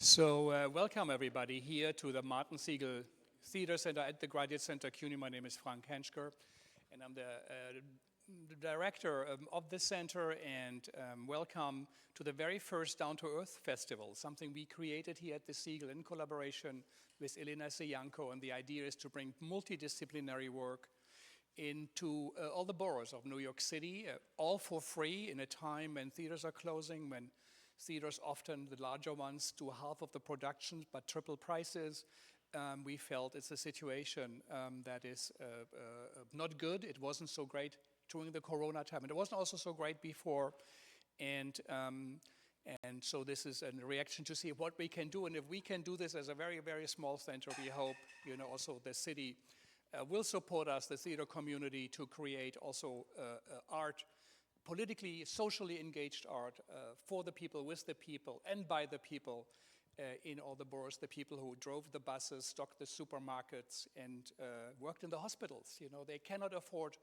So welcome everybody here to the Martin Segal Theater Center at the Graduate Center CUNY. My name is Frank Henschker and I'm the director of the center, and welcome to the very first Down to Earth Festival, something we created here at the Segal in collaboration with Elena Sejanko, and the idea is to bring multidisciplinary work into all the boroughs of New York City, all for free in a time when theaters are closing, when theaters, often the larger ones, do half of the productions but triple prices. We felt it's a situation that is not good. It wasn't so great during the Corona time, and it wasn't also so great before. And so this is a reaction to see what we can do, and if we can do this as a very, very small center, we hope, also the city will support us, the theater community, to create also art, politically, socially engaged art for the people, with the people, and by the people in all the boroughs, the people who drove the buses, stocked the supermarkets, and worked in the hospitals. They cannot afford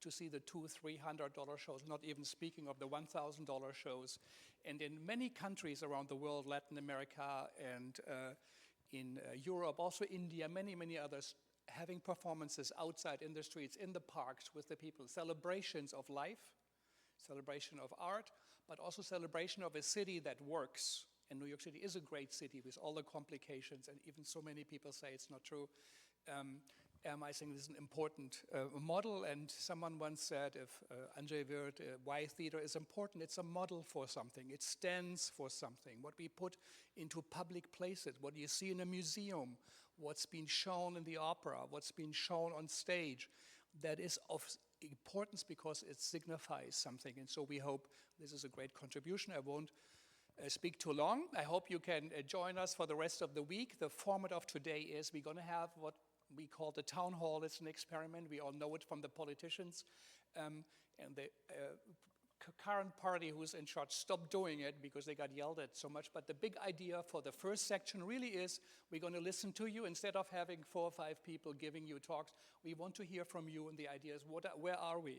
to see the $200-300 shows, not even speaking of the $1,000 shows. And in many countries around the world, Latin America and in Europe, also India, many, many others, having performances outside in the streets, in the parks with the people, celebrations of life, celebration of art, but also celebration of a city that works. And New York City is a great city with all the complications, and even so many people say it's not true. I think this is an important model, and someone once said, if Andrzej Wirt, why theater is important, it's a model for something. It stands for something. What we put into public places, what you see in a museum, what's been shown in the opera, what's been shown on stage, that is of importance because it signifies something. And so we hope this is a great contribution. I won't speak too long. I hope you can join us for the rest of the week. The format of today is we're going to have what we call the town hall. It's an experiment. We all know it from the politicians. And the current party who's in charge stopped doing it because they got yelled at so much. But the big idea for the first section really is we're going to listen to you. Instead of having 4 or 5 people giving you talks, we want to hear from you, and the idea is where are we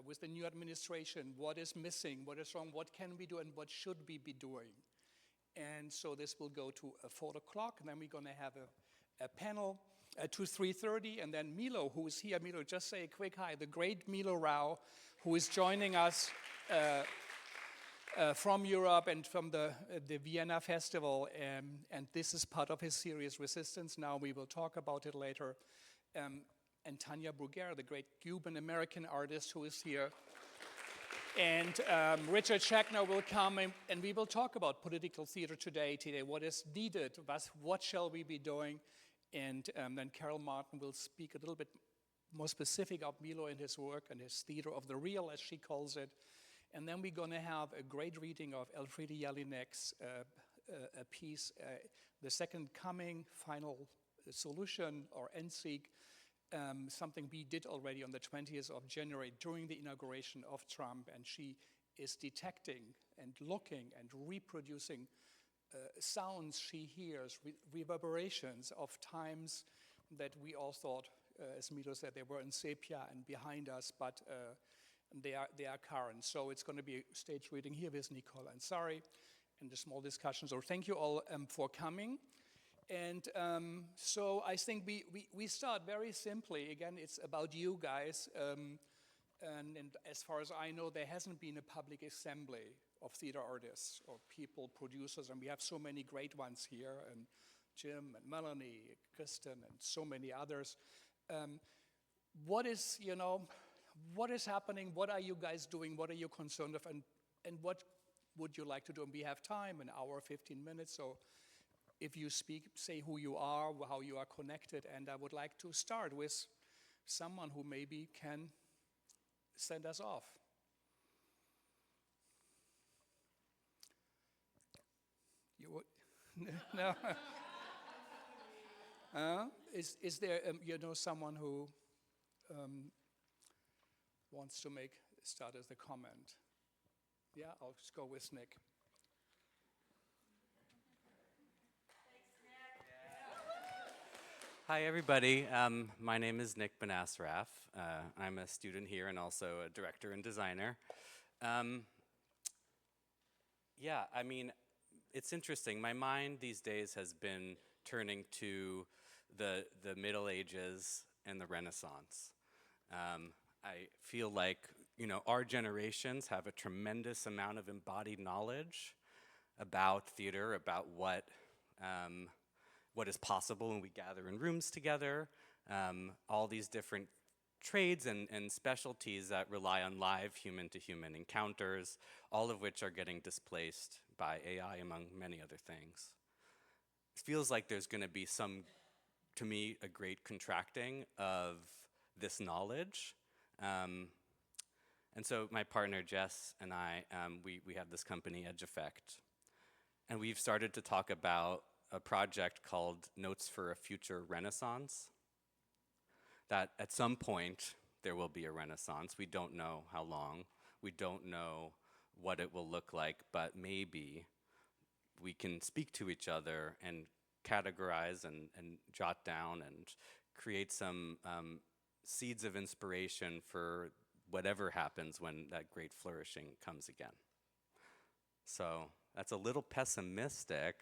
with the new administration? What is missing? What is wrong? What can we do, and what should we be doing? And so this will go to 4 o'clock, and then we're going to have a panel to 3:30, and then Milo, who is here. Milo, just say a quick hi. The great Milo Rau, who is joining us from Europe and from the Vienna Festival, and this is part of his series Resistance. Now we will talk about it later. And Tania, Bruguera, the great Cuban-American artist who is here. And Richard Schechner will come, and we will talk about political theater today, what is needed, what shall we be doing. And then Carol Martin will speak a little bit more specific of Milo and his work and his theater of the real, as she calls it. And then we're going to have a great reading of Elfriede Jelinek's a piece, The Second Coming, Final Solution, or Endsieg, something we did already on the 20th of January during the inauguration of Trump. And she is detecting and looking and reproducing sounds she hears, reverberations of times that we all thought, as Milo said, they were in sepia and behind us, but they are current. So it's going to be a stage reading here with Nicole Ansari and a small discussion. So thank you all for coming. And so I think we start very simply. Again, it's about you guys. And as far as I know, there hasn't been a public assembly of theater artists or people, producers, and we have so many great ones here, and Jim and Melanie, Kristen, and so many others. What is happening? What are you guys doing? What are you concerned of? And what would you like to do? And we have time, an hour, 15 minutes. So if you speak, say who you are, how you are connected. And I would like to start with someone who maybe can send us off. You would? No. Is there someone who wants to start as a comment? Yeah, I'll just go with Nick. Hi, everybody. My name is Nick Benasraf. I'm a student here and also a director and designer. Yeah, I mean, it's interesting. My mind these days has been turning to the Middle Ages and the Renaissance. I feel like, our generations have a tremendous amount of embodied knowledge about theater, about what is possible when we gather in rooms together, all these different trades and specialties that rely on live human-to-human encounters, all of which are getting displaced by AI, among many other things. It feels like there's going to be to me, a great contracting of this knowledge. And so my partner, Jess, and I, we have this company, Edge Effect, and we've started to talk about a project called Notes for a Future Renaissance, that at some point there will be a renaissance. We don't know how long. We don't know what it will look like, but maybe we can speak to each other and categorize and jot down and create some seeds of inspiration for whatever happens when that great flourishing comes again. So that's a little pessimistic,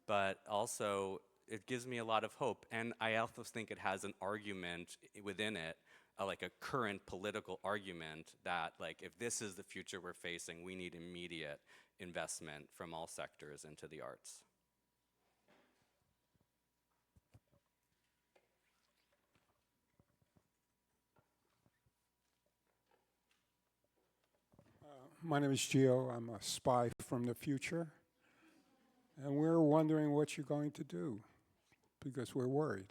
but also it gives me a lot of hope. And I also think it has an argument within it, like a current political argument that, like, if this is the future we're facing, we need immediate investment from all sectors into the arts. My name is Gio. I'm a spy from the future. And we're wondering what you're going to do because we're worried.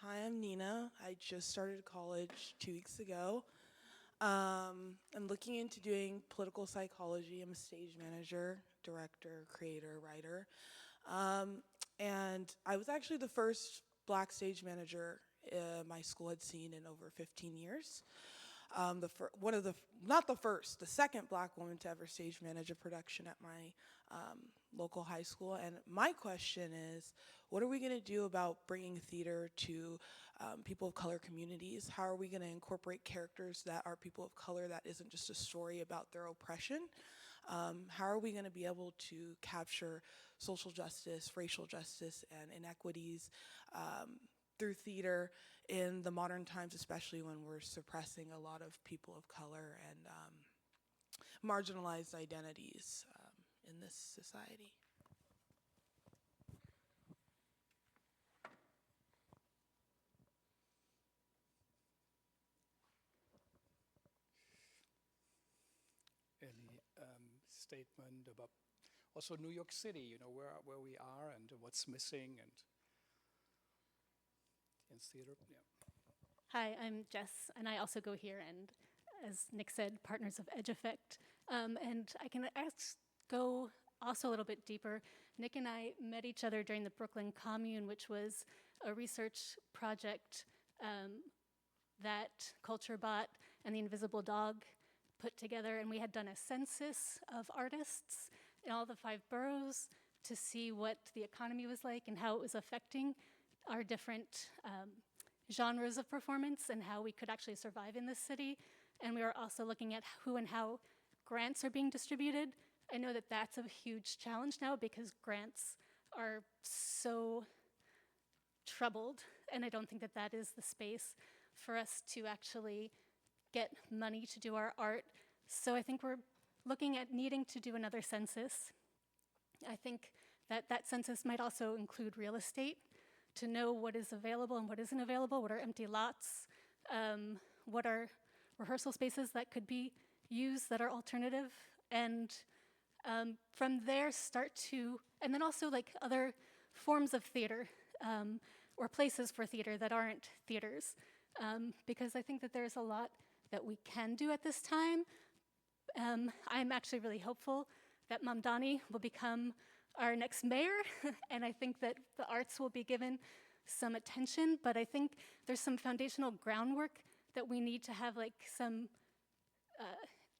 Hi, I'm Nina. I just started college 2 weeks ago. I'm looking into doing political psychology. I'm a stage manager, director, creator, writer. And I was actually the first Black stage manager my school had seen in over 15 years. The second Black woman to ever stage manage a production at my local high school. And my question is, what are we going to do about bringing theater to people of color communities? How are we going to incorporate characters that are people of color that isn't just a story about their oppression? How are we going to be able to capture social justice, racial justice, and inequities through theater in the modern times, especially when we're suppressing a lot of people of color and marginalized identities in this society? Any statement about also New York City, where we are and what's missing and in theater? Yeah. Hi, I'm Jess, and I also go here, and as Nick said, partners of Edge Effect. And I can go also a little bit deeper. Nick and I met each other during the Brooklyn Commune, which was a research project that CultureBot and the Invisible Dog put together, and we had done a census of artists in all the 5 boroughs to see what the economy was like and how it was affecting our different genres of performance and how we could actually survive in this city. And we were also looking at who and how grants are being distributed. I know that that's a huge challenge now because grants are so troubled, and I don't think that that is the space for us to actually get money to do our art. So I think we're looking at needing to do another census. I think that that census might also include real estate to know what is available and what isn't available, what are empty lots, what are rehearsal spaces that could be used that are alternative, and from there and then also like other forms of theater or places for theater that aren't theaters, because I think that there's a lot that we can do at this time. I'm actually really hopeful that Mamdani will become our next mayor, and I think that the arts will be given some attention, but I think there's some foundational groundwork that we need to have like some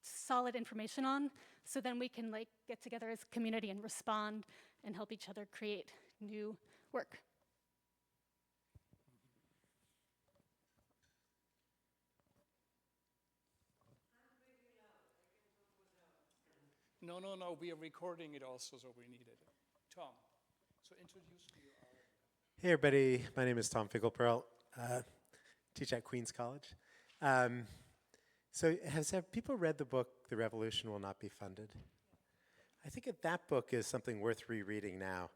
solid information on So then we can like get together as a community and respond and help each other create new work. No, no, no, we are recording it also, so we need it. Tom, so introduce me. Hey everybody, my name is Tom Fickelpearl, teach at Queens College. So have people read the book, The Revolution Will Not Be Funded? I think that book is something worth rereading now.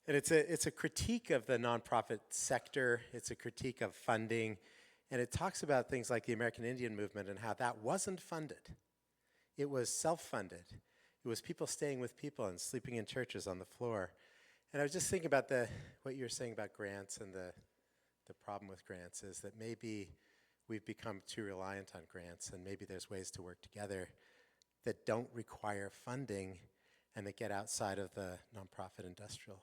And it's a critique of the nonprofit sector, it's a critique of funding, and it talks about things like the American Indian movement and how that wasn't funded. It was self-funded. It was people staying with people and sleeping in churches on the floor. And I was just thinking about what you were saying about grants, and the problem with grants is that maybe we've become too reliant on grants, and maybe there's ways to work together that don't require funding and that get outside of the nonprofit industrial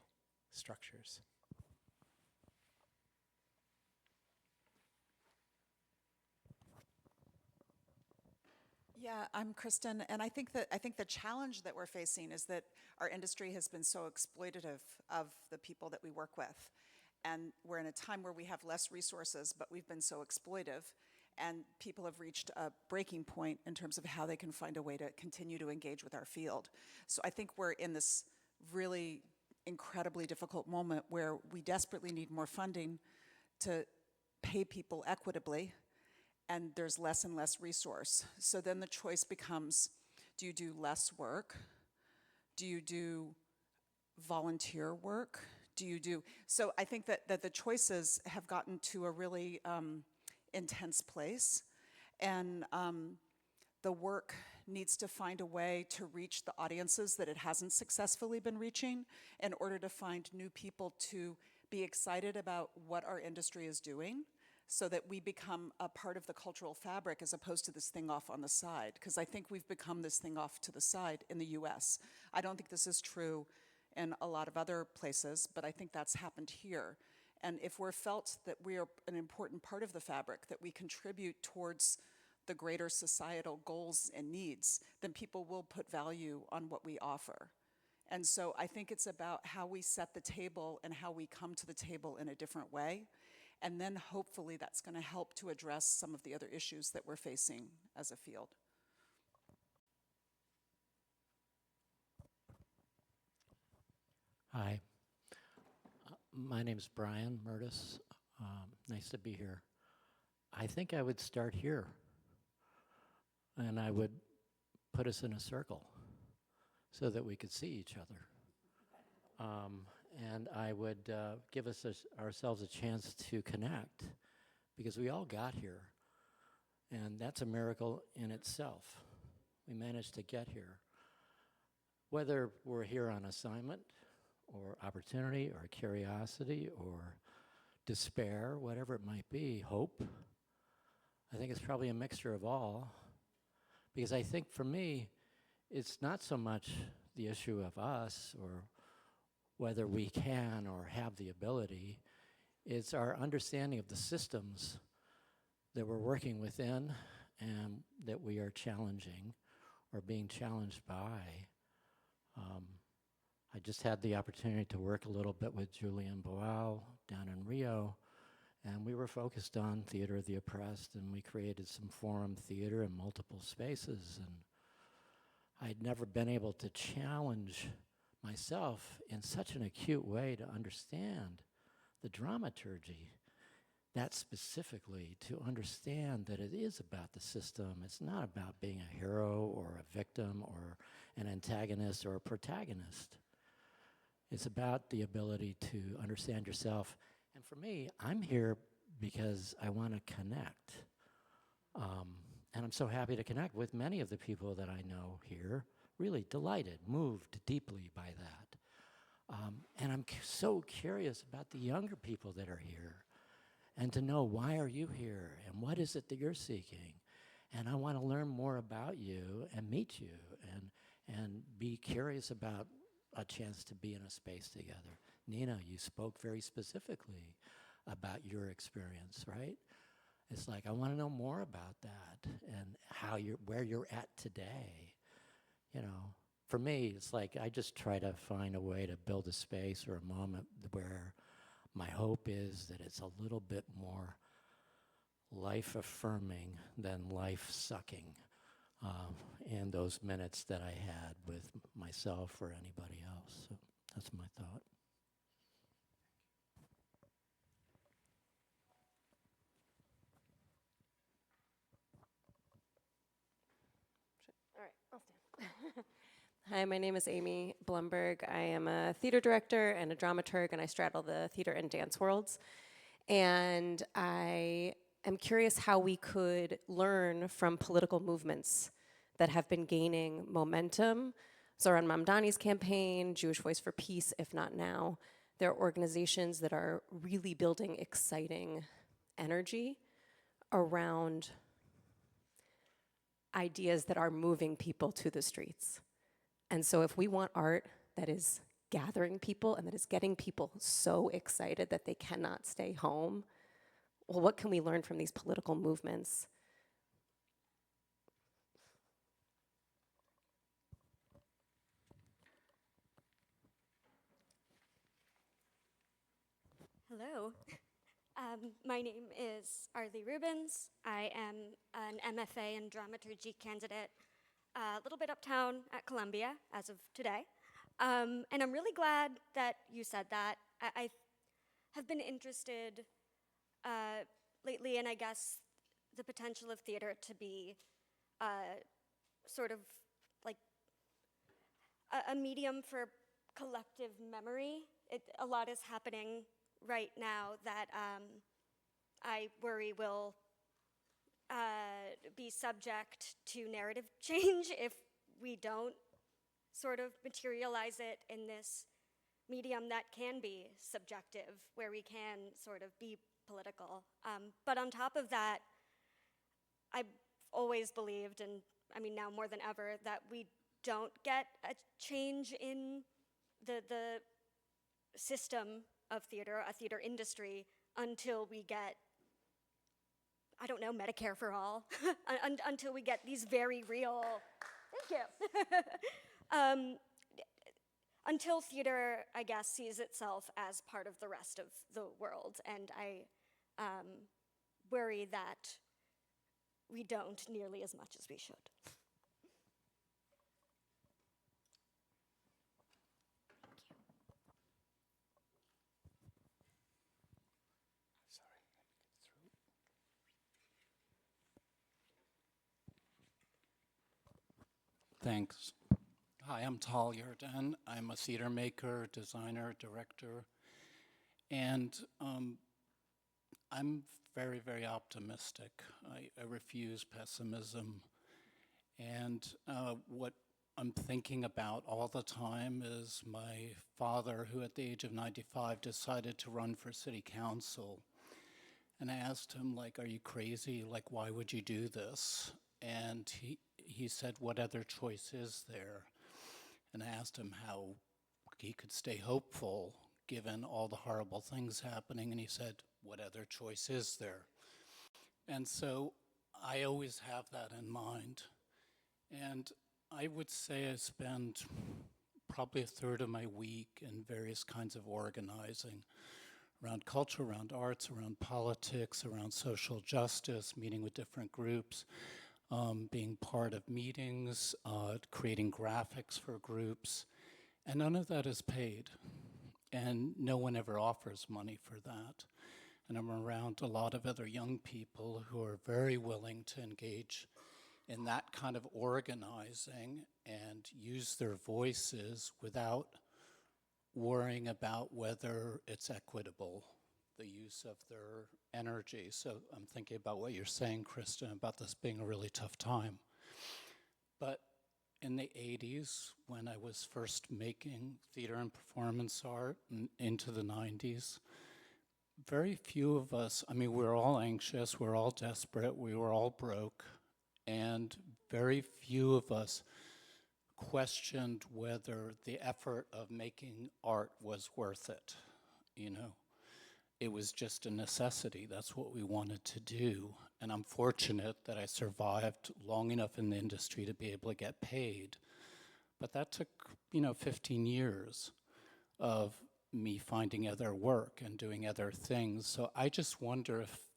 structures. Yeah, I'm Kristen, and I think the challenge that we're facing is that our industry has been so exploitative of the people that we work with, and we're in a time where we have less resources, but we've been so exploitive, and people have reached a breaking point in terms of how they can find a way to continue to engage with our field. So I think we're in this really incredibly difficult moment where we desperately need more funding to pay people equitably, and there's less and less resource. So then the choice becomes, do you do less work? Do you do volunteer work? So I think that the choices have gotten to a really intense place, and the work needs to find a way to reach the audiences that it hasn't successfully been reaching in order to find new people to be excited about what our industry is doing, so that we become a part of the cultural fabric as opposed to this thing off on the side. Because I think we've become this thing off to the side in the US. I don't think this is true in a lot of other places, but I think that's happened here. And if we're felt that we are an important part of the fabric, that we contribute towards the greater societal goals and needs, then people will put value on what we offer. And so I think it's about how we set the table and how we come to the table in a different way. And then hopefully that's going to help to address some of the other issues that we're facing as a field. Hi, my name's Brian Murtis. Nice to be here. I think I would start here, and I would put us in a circle so that we could see each other. And I would give us ourselves a chance to connect, because we all got here, and that's a miracle in itself. We managed to get here. Whether we're here on assignment, or opportunity, or curiosity, or despair, whatever it might be, hope, I think it's probably a mixture of all, because I think for me, it's not so much the issue of us, or whether we can or have the ability. It's our understanding of the systems that we're working within and that we are challenging or being challenged by. I just had the opportunity to work a little bit with Julian Boal down in Rio, and we were focused on theater of the oppressed, and we created some forum theater in multiple spaces, and I'd never been able to challenge myself in such an acute way to understand the dramaturgy, that specifically, to understand that it is about the system. It's not about being a hero or a victim or an antagonist or a protagonist. It's about the ability to understand yourself. And for me, I'm here because I want to connect. And I'm so happy to connect with many of the people that I know here. Really delighted, moved deeply by that. And I'm so curious about the younger people that are here, and to know, why are you here, and what is it that you're seeking? And I want to learn more about you and meet you, and be curious about a chance to be in a space together. Nina, you spoke very specifically about your experience, right? It's like, I want to know more about that, and where you're at today. you know, for me, it's like I just try to find a way to build a space or a moment where my hope is that it's a little bit more life affirming than life sucking in those minutes that I had with myself or anybody else. So that's my thought. All right, I'll stand. Hi, my name is Amy Blumberg. I am a theater director and a dramaturg, and I straddle the theater and dance worlds. And I am curious how we could learn from political movements that have been gaining momentum. Zoran Mamdani's campaign, Jewish Voice for Peace, If Not Now. There are organizations that are really building exciting energy around ideas that are moving people to the streets. And so if we want art that is gathering people and that is getting people so excited that they cannot stay home, well, what can we learn from these political movements? Hello. My name is Arlie Rubens. I am an MFA in dramaturgy candidate a little bit uptown at Columbia as of today. And I'm really glad that you said that. I have been interested lately in, I guess, the potential of theater to be sort of like a medium for collective memory. A lot is happening right now that I worry will be subject to narrative change if we don't sort of materialize it in this medium that can be subjective, where we can sort of be political. But on top of that, I've always believed, and I mean now more than ever, that we don't get a change in the system of theater, a theater industry, until we get, I don't know, Medicare for all, until we get these very real, thank you. Until theater, I guess, sees itself as part of the rest of the world. And I worry that we don't nearly as much as we should. Thanks. Hi, I'm Tal Yarden. I'm a theater maker, designer, director, and I'm very, very optimistic. I refuse pessimism. And what I'm thinking about all the time is my father, who at the age of 95 decided to run for city council. And I asked him, like, are you crazy? Like, why would you do this? And he said, what other choice is there? And I asked him how he could stay hopeful given all the horrible things happening, and he said, what other choice is there? And so I always have that in mind. And I would say I spend probably a third of my week in various kinds of organizing around culture, around arts, around politics, around social justice, meeting with different groups, being part of meetings, creating graphics for groups, and none of that is paid. And no one ever offers money for that. And I'm around a lot of other young people who are very willing to engage in that kind of organizing and use their voices without worrying about whether it's equitable, the use of their energy. So I'm thinking about what you're saying, Kristen, about this being a really tough time. But in the 80s, when I was first making theater and performance art, and into the 90s, very few of us, I mean, we were all anxious, we were all desperate, we were all broke, and very few of us questioned whether the effort of making art was worth it, you know. It was just a necessity. That's what we wanted to do. And I'm fortunate that I survived long enough in the industry to be able to get paid. But that took, 15 years of me finding other work and doing other things. So I just wonder if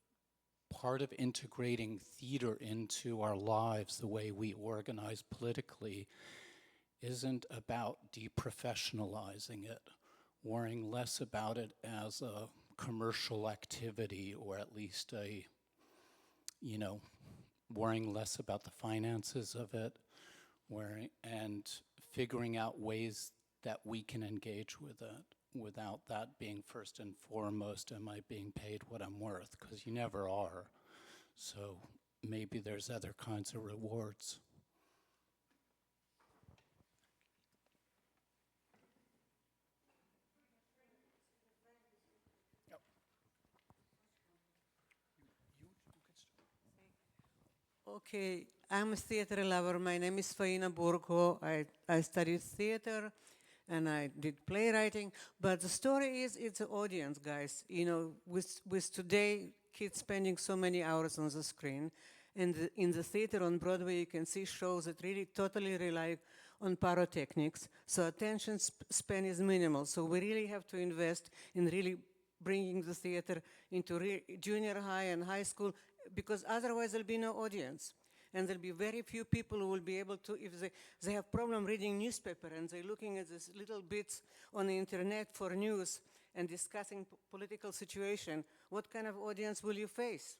part of integrating theater into our lives, the way we organize politically, isn't about deprofessionalizing it, worrying less about it as a commercial activity, or at least worrying less about the finances of it, and figuring out ways that we can engage with it without that being first and foremost, am I being paid what I'm worth? Because you never are. So maybe there's other kinds of rewards. Okay, I'm a theater lover. My name is Faina Burko. I studied theater and I did playwriting. But the story is, it's an audience, guys. With today, kids spending so many hours on the screen. And in the theater on Broadway, you can see shows that really totally rely on pyrotechnics. So attention span is minimal. So we really have to invest in really bringing the theater into junior high and high school, because otherwise there'll be no audience. And there'll be very few people who will be able to, if they have problem reading newspaper and they're looking at these little bits on the internet for news and discussing political situation, what kind of audience will you face?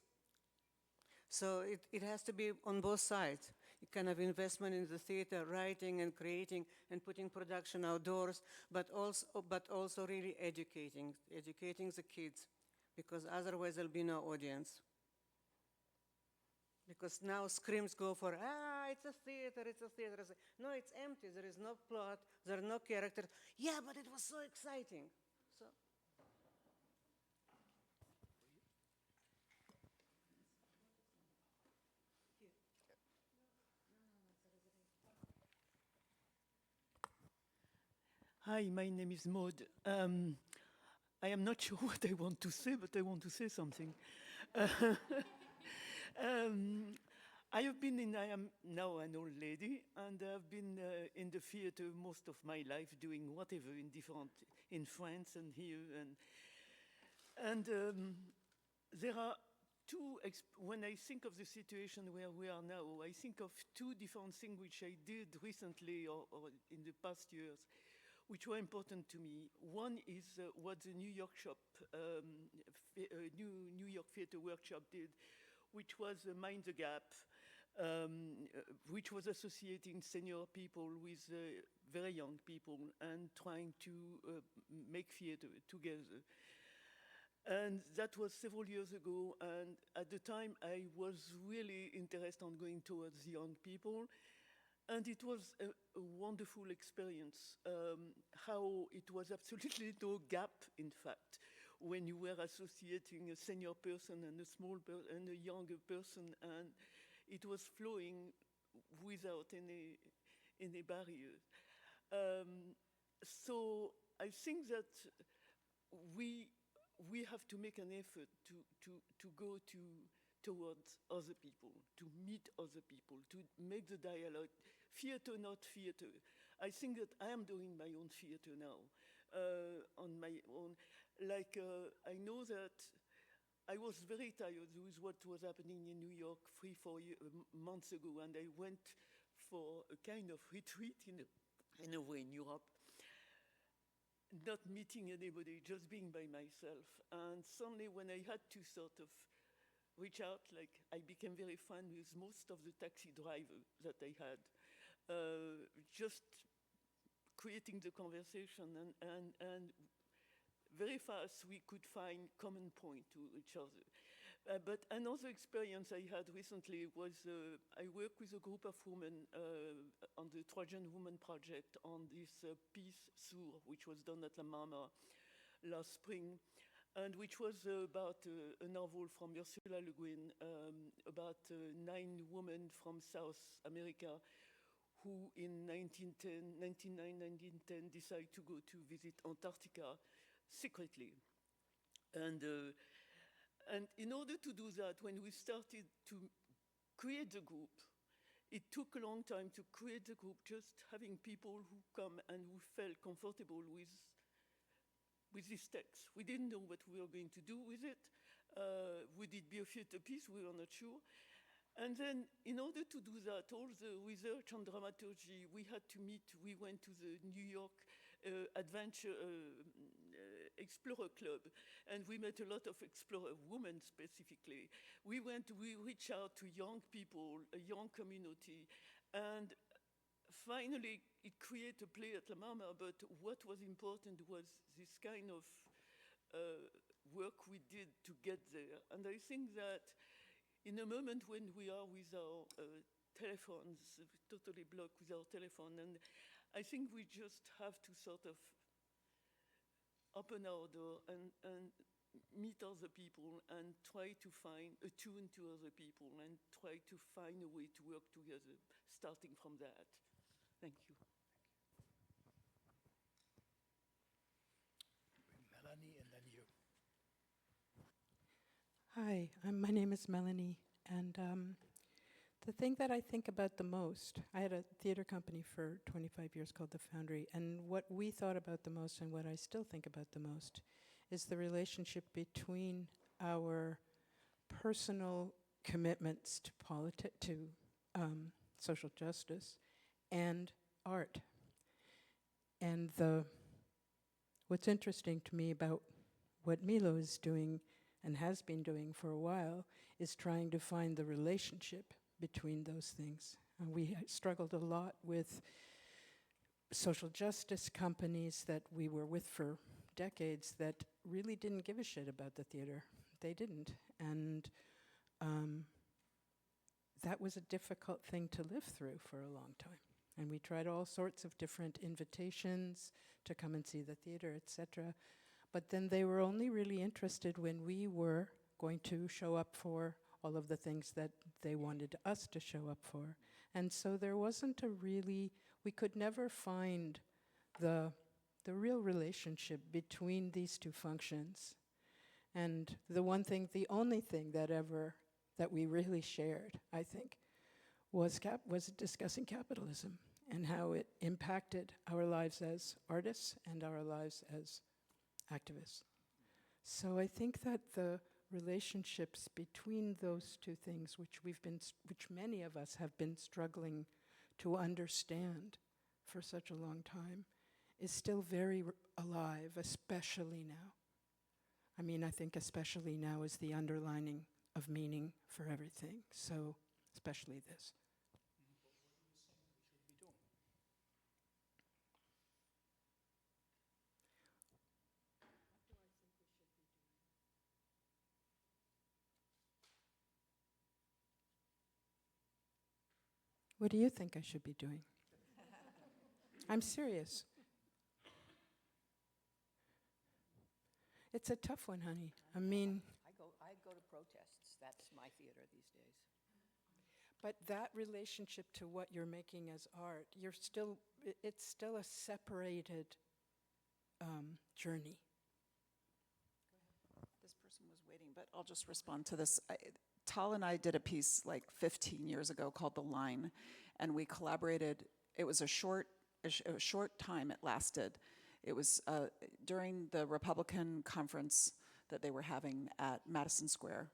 So it has to be on both sides. Kind of investment in the theater, writing and creating and putting production outdoors, but also really educating the kids, because otherwise there'll be no audience. Because now screams go for, it's a theater, it's a theater. No, it's empty, there is no plot, there are no characters. Yeah, but it was so exciting. So. Hi, my name is Maud. I am not sure what I want to say, but I want to say something. I am now an old lady, and I've been in the theater most of my life, doing whatever in France and here. And there are when I think of the situation where we are now, I think of two different things which I did recently or in the past years, which were important to me. One is what the New York Theatre Workshop did, which was Mind the Gap, which was associating senior people with very young people and trying to make theatre together. And that was several years ago, and at the time I was really interested in going towards young people. And it was a wonderful experience, how it was absolutely no gap, in fact, when you were associating a senior person and and a younger person, and it was flowing without any barriers. So I think that we have to make an effort to go towards other people, to meet other people, to make the dialogue. Theater, not theater. I think that I am doing my own theater now, on my own. I know that I was very tired with what was happening in New York 3-4 months ago, and I went for a kind of retreat in a way in Europe, not meeting anybody, just being by myself. And suddenly when I had to sort of reach out, I became very fun with most of the taxi drivers that I had, just creating the conversation, and very fast we could find common point to each other. But another experience I had recently was I worked with a group of women on the Trojan Woman Project on this piece, Sour, which was done at La Mama last spring, and which was about a novel from Ursula Le Guin about 9 women from South America who in 1910 decide to go to visit Antarctica secretly. And in order to do that, when we started to create the group, it took a long time to create the group, just having people who come and who felt comfortable with this text. We didn't know what we were going to do with it. Would it be a theater piece? We were not sure. And then, in order to do that, all the research on dramaturgy, we had to meet. We went to the New York Adventure Explorer Club, and we met a lot of explorer women specifically. We reached out to young people, a young community, and finally it created a play at La Mama, but what was important was this kind of work we did to get there. And I think that in a moment when we are with our telephones, totally blocked with our telephone, and I think we just have to sort of open our door and meet other people and try to find a tune to other people and try to find a way to work together, starting from that. Thank you. Melanie, and then you. Hi, my name is Melanie, and the thing that I think about the most, I had a theater company for 25 years called The Foundry, and what we thought about the most and what I still think about the most is the relationship between our personal commitments to social justice and art. And what's interesting to me about what Milo is doing and has been doing for a while is trying to find the relationship between those things. And we struggled a lot with social justice companies that we were with for decades that really didn't give a shit about the theater. They didn't. And that was a difficult thing to live through for a long time. And we tried all sorts of different invitations to come and see the theater, etc. But then they were only really interested when we were going to show up for all of the things that they wanted us to show up for. And so there wasn't we could never find the real relationship between these two functions. And the only thing that we really shared, I think, was discussing capitalism and how it impacted our lives as artists and our lives as activists. So I think that the relationships between those two things, which many of us have been struggling to understand for such a long time, is still very alive, especially now. I mean, I think especially now is the underlining of meaning for everything, so especially this. What do you think I should be doing? I'm serious. It's a tough one, honey. I mean, I go to protests. That's my theater these days. but that relationship to what you're making as art, it's still a separated journey. This person was waiting, but I'll just respond to this. Tal and I did a piece like 15 years ago called The Line, and we collaborated. It was a short time it lasted. It was during the Republican conference that they were having at Madison Square.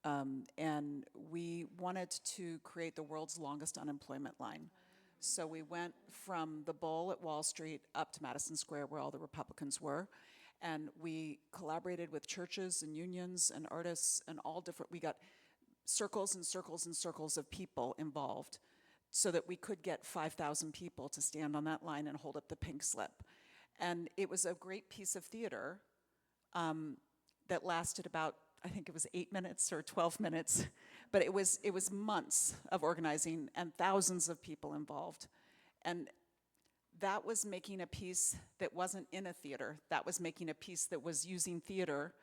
And we wanted to create the world's longest unemployment line. So we went from the Bull at Wall Street up to Madison Square where all the Republicans were. And we collaborated with churches and unions and artists and all different, we got circles and circles and circles of people involved so that we could get 5,000 people to stand on that line and hold up the pink slip. And it was a great piece of theater that lasted about, I think it was 8 minutes or 12 minutes, but it was months of organizing and thousands of people involved. And that was making a piece that wasn't in a theater. That was making a piece that was using theater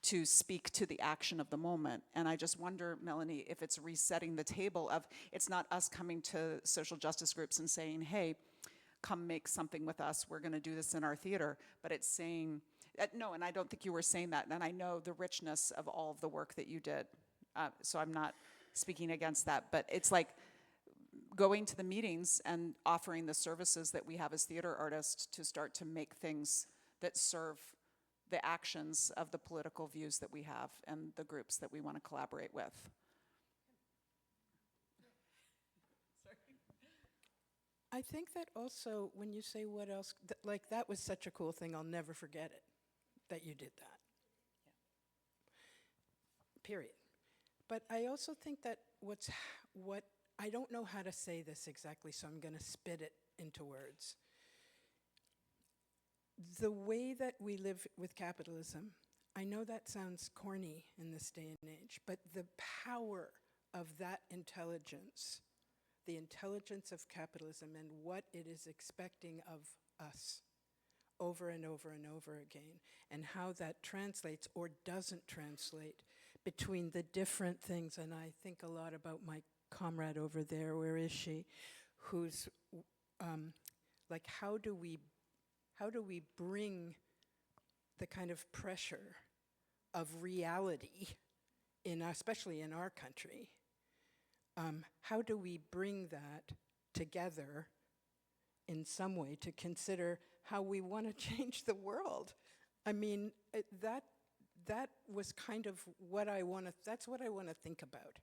to speak to the action of the moment. And I just wonder, Melanie, if it's resetting the table of, it's not us coming to social justice groups and saying, hey, come make something with us, we're gonna do this in our theater, but it's saying, no, and I don't think you were saying that, and I know the richness of all of the work that you did, so I'm not speaking against that, but it's like going to the meetings and offering the services that we have as theater artists to start to make things that serve the actions of the political views that we have and the groups that we want to collaborate with. I think that also, when you say what else, like that was such a cool thing, I'll never forget it, that you did that. Period. But I also think that what I don't know how to say this exactly, so I'm going to spit it into words. The way that we live with capitalism, I know that sounds corny in this day and age, but the power of that intelligence, the intelligence of capitalism and what it is expecting of us over and over and over again, and how that translates or doesn't translate between the different things. And I think a lot about my comrade over there, where is she, who's like, how do we bring the kind of pressure of reality, especially in our country, how do we bring that together in some way to consider how we want to change the world? I mean, that was kind of what that's what I want to think about.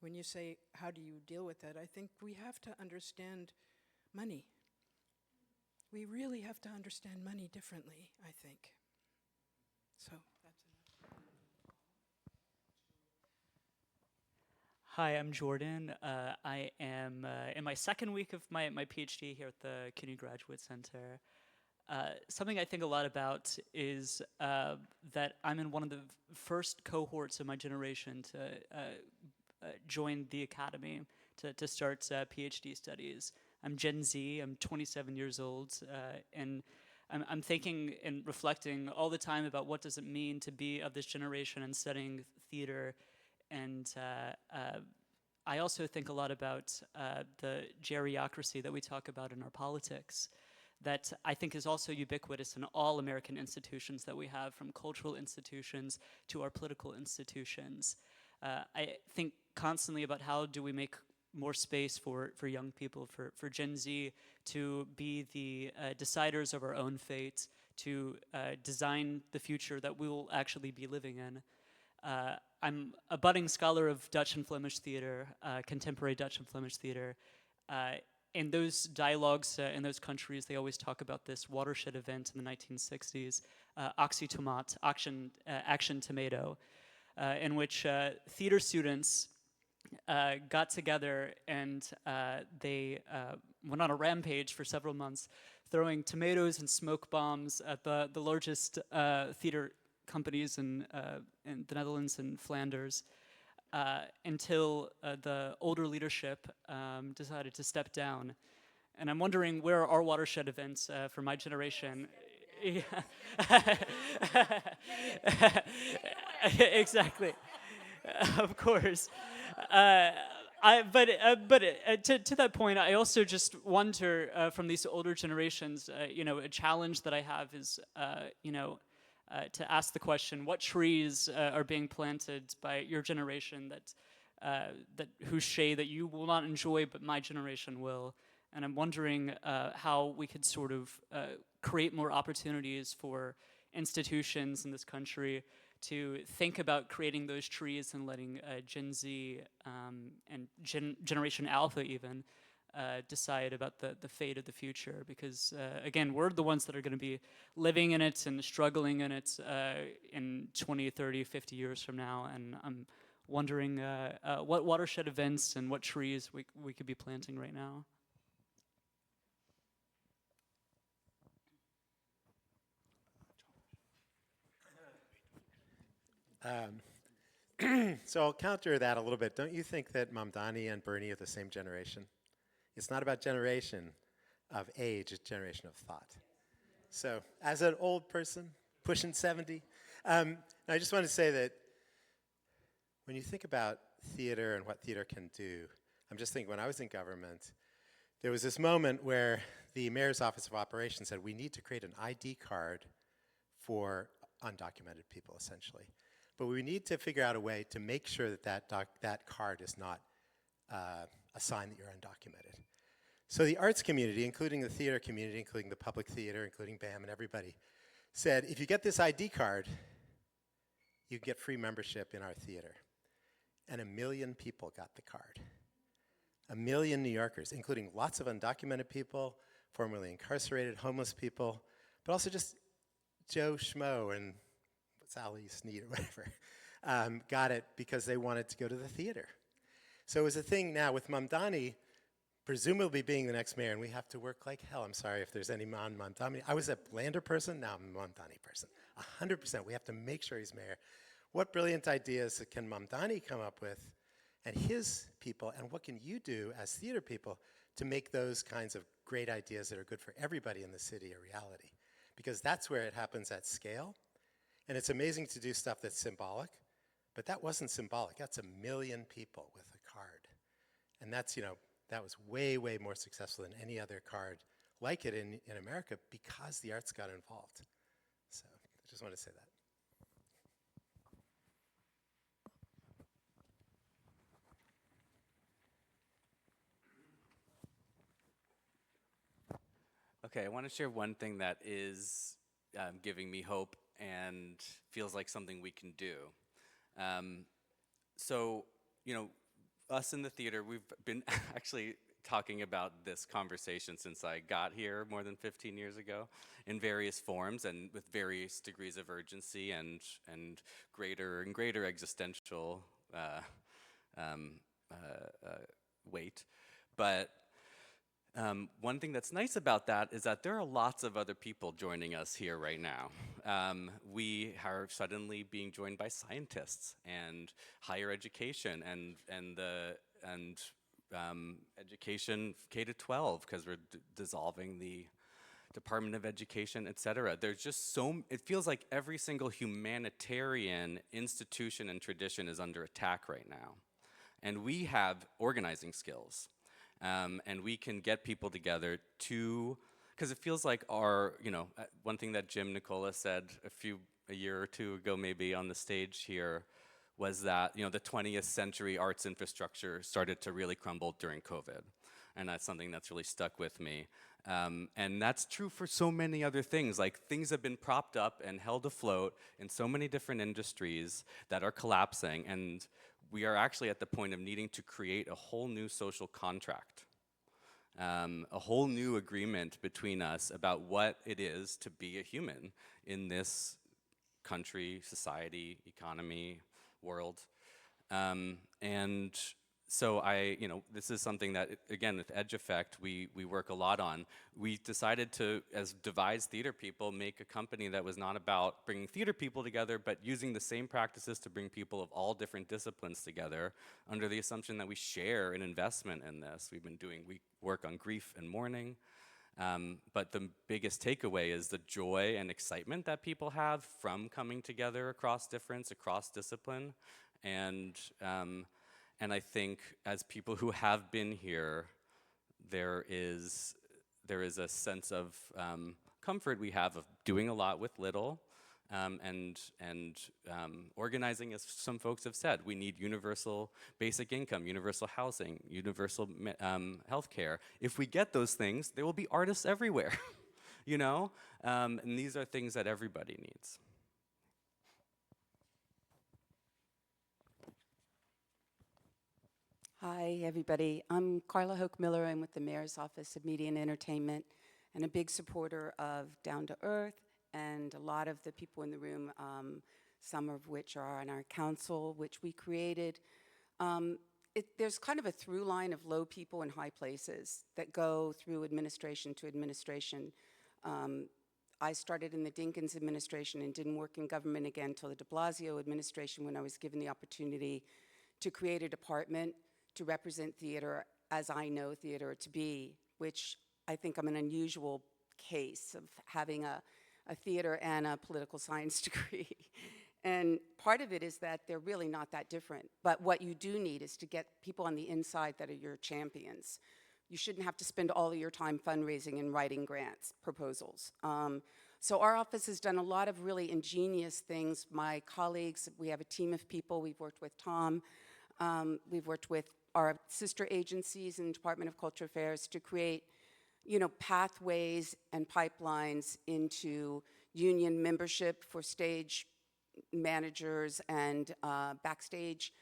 When you say, how do you deal with that? I think we have to understand money. We really have to understand money differently, I think. So that's enough. Hi, I'm Jordan. I am in my second week of my PhD here at the CUNY Graduate Center. Something I think a lot about is that I'm in one of the first cohorts of my generation to join the academy to start PhD studies. I'm Gen Z, I'm 27 years old, and I'm thinking and reflecting all the time about what does it mean to be of this generation and studying theater. And I also think a lot about the geriocracy that we talk about in our politics, that I think is also ubiquitous in all American institutions that we have, from cultural institutions to our political institutions. I think constantly about how do we make more space for young people, for Gen Z to be the deciders of our own fate, to design the future that we will actually be living in. I'm a budding scholar of Dutch and Flemish theater, contemporary Dutch and Flemish theater. In those dialogues in those countries, they always talk about this watershed event in the 1960s, Oxytomat, Action Tomato, in which theater students got together and they went on a rampage for several months, throwing tomatoes and smoke bombs at the largest theater companies in the Netherlands and Flanders, until the older leadership decided to step down. And I'm wondering where our watershed events for my generation. Exactly, of course. To that point, I also just wonder from these older generations, a challenge that I have is, to ask the question, what trees are being planted by your generation whose shade that you will not enjoy, but my generation will? And I'm wondering how we could sort of create more opportunities for institutions in this country to think about creating those trees and letting Gen Z and Generation Alpha even decide about the fate of the future. Because again, we're the ones that are going to be living in it and struggling in it in 20, 30, 50 years from now. And I'm wondering what watershed events and what trees we could be planting right now. So I'll counter that a little bit. Don't you think that Mamdani and Bernie are the same generation? It's not about generation of age, it's generation of thought. So as an old person, pushing 70, I just want to say that when you think about theater and what theater can do, I'm just thinking when I was in government, there was this moment where the Mayor's Office of Operations said, we need to create an ID card for undocumented people, essentially. But we need to figure out a way to make sure that that card is not a sign that you're undocumented. So the arts community, including the theater community, including the public theater, including BAM and everybody, said, if you get this ID card, you get free membership in our theater. And 1 million people got the card. 1 million New Yorkers, including lots of undocumented people, formerly incarcerated, homeless people, but also just Joe Schmo and Sally Sneed or whatever, got it because they wanted to go to the theater. So it was a thing now with Mamdani, presumably being the next mayor, and we have to work like hell. I'm sorry if there's any Mamdani. I was a Blander person, now I'm a Mamdani person. 100%, we have to make sure he's mayor. What brilliant ideas can Mamdani come up with and his people, and what can you do as theater people to make those kinds of great ideas that are good for everybody in the city a reality? Because that's where it happens at scale. And it's amazing to do stuff that's symbolic, but that wasn't symbolic. That's 1 million people with a card. And that's, that was way, way more successful than any other card like it in America because the arts got involved. So I just want to say that. Okay, I want to share one thing that is giving me hope and feels like something we can do. So, us in the theater, we've been actually talking about this conversation since I got here more than 15 years ago in various forms and with various degrees of urgency and greater and greater existential weight. But one thing that's nice about that is that there are lots of other people joining us here right now. We are suddenly being joined by scientists and higher education and education K-12 because we're dissolving the Department of Education, et cetera. There's just it feels like every single humanitarian institution and tradition is under attack right now. And we have organizing skills. And we can get people together because it feels like one thing that Jim Nicola said a year or two ago maybe on the stage here was that, the 20th century arts infrastructure started to really crumble during COVID. And that's something that's really stuck with me. And that's true for so many other things, like things have been propped up and held afloat in so many different industries that are collapsing, and we are actually at the point of needing to create a whole new social contract, a whole new agreement between us about what it is to be a human in this country, society, economy, world. And so this is something that, again, with Edge Effect, we work a lot on. We decided to, as devised theater people, make a company that was not about bringing theater people together, but using the same practices to bring people of all different disciplines together under the assumption that we share an investment in this. We work on grief and mourning, but the biggest takeaway is the joy and excitement that people have from coming together across difference, across discipline, and I think as people who have been here, there is a sense of comfort we have of doing a lot with little, and organizing, as some folks have said. We need universal basic income, universal housing, universal health care. If we get those things, there will be artists everywhere, and these are things that everybody needs. Hi, everybody. I'm Carla Hoke-Miller. I'm with the Mayor's Office of Media and Entertainment and a big supporter of Down to Earth and a lot of the people in the room, some of which are on our council, which we created. There's kind of a through line of low people in high places that go through administration to administration. I started in the Dinkins administration and didn't work in government again until the de Blasio administration when I was given the opportunity to create a department to represent theater as I know theater to be, which I think I'm an unusual case of having a theater and a political science degree. And part of it is that they're really not that different. But what you do need is to get people on the inside that are your champions. You shouldn't have to spend all of your time fundraising and writing grants, proposals. So our office has done a lot of really ingenious things. My colleagues, we have a team of people. We've worked with Tom. We've worked with our sister agencies in the Department of Cultural Affairs to create, pathways and pipelines into union membership for stage managers and backstage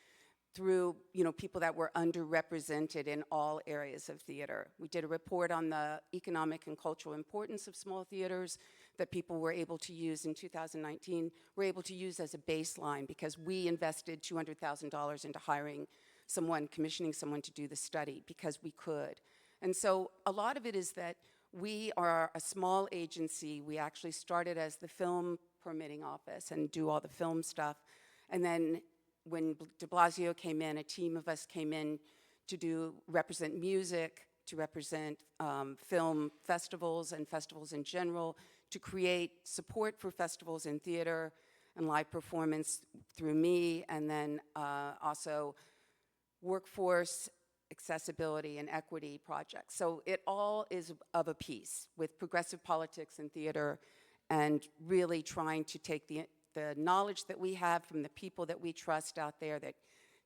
through, people that were underrepresented in all areas of theater. We did a report on the economic and cultural importance of small theaters that people were able to use in 2019, were able to use as a baseline because we invested $200,000 into hiring someone, commissioning someone to do the study because we could. And so a lot of it is that we are a small agency. We actually started as the film permitting office and do all the film stuff. And then when de Blasio came in, a team of us came in to represent music, to represent film festivals and festivals in general, to create support for festivals in theater and live performance through me, and then also workforce accessibility and equity projects. So it all is of a piece with progressive politics in theater and really trying to take the knowledge that we have from the people that we trust out there that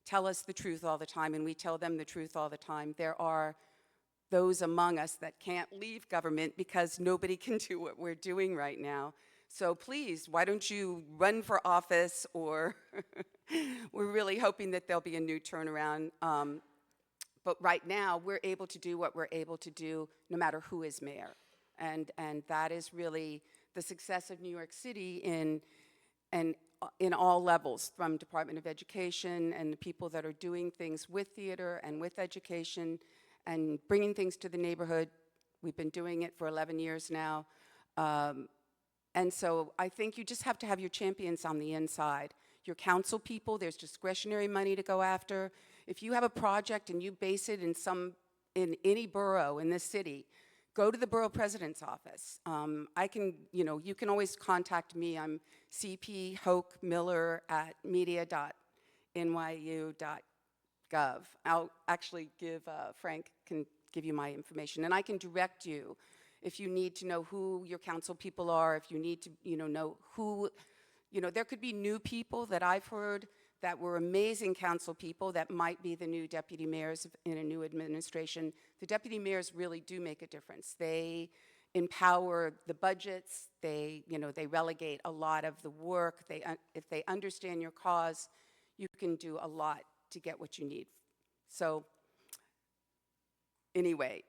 tell us the truth all the time, and we tell them the truth all the time. There are those among us that can't leave government because nobody can do what we're doing right now. So please, why don't you run for office, or we're really hoping that there'll be a new turnaround. But right now, we're able to do what we're able to do no matter who is mayor. And that is really the success of New York City in all levels, from Department of Education and the people that are doing things with theater and with education and bringing things to the neighborhood. We've been doing it for 11 years now. And so I think you just have to have your champions on the inside. Your council people, there's discretionary money to go after. If you have a project and you base it in any borough in this city, go to the borough president's office. You can always contact me. I'm cphokeMiller@media.nyu.gov. I'll actually Frank can give you my information, and I can direct you if you need to know who your council people are, if you need to, know who, there could be new people that I've heard that were amazing council people that might be the new deputy mayors in a new administration. The deputy mayors really do make a difference. They empower the budgets. They relegate a lot of the work. If they understand your cause, you can do a lot to get what you need. So anyway,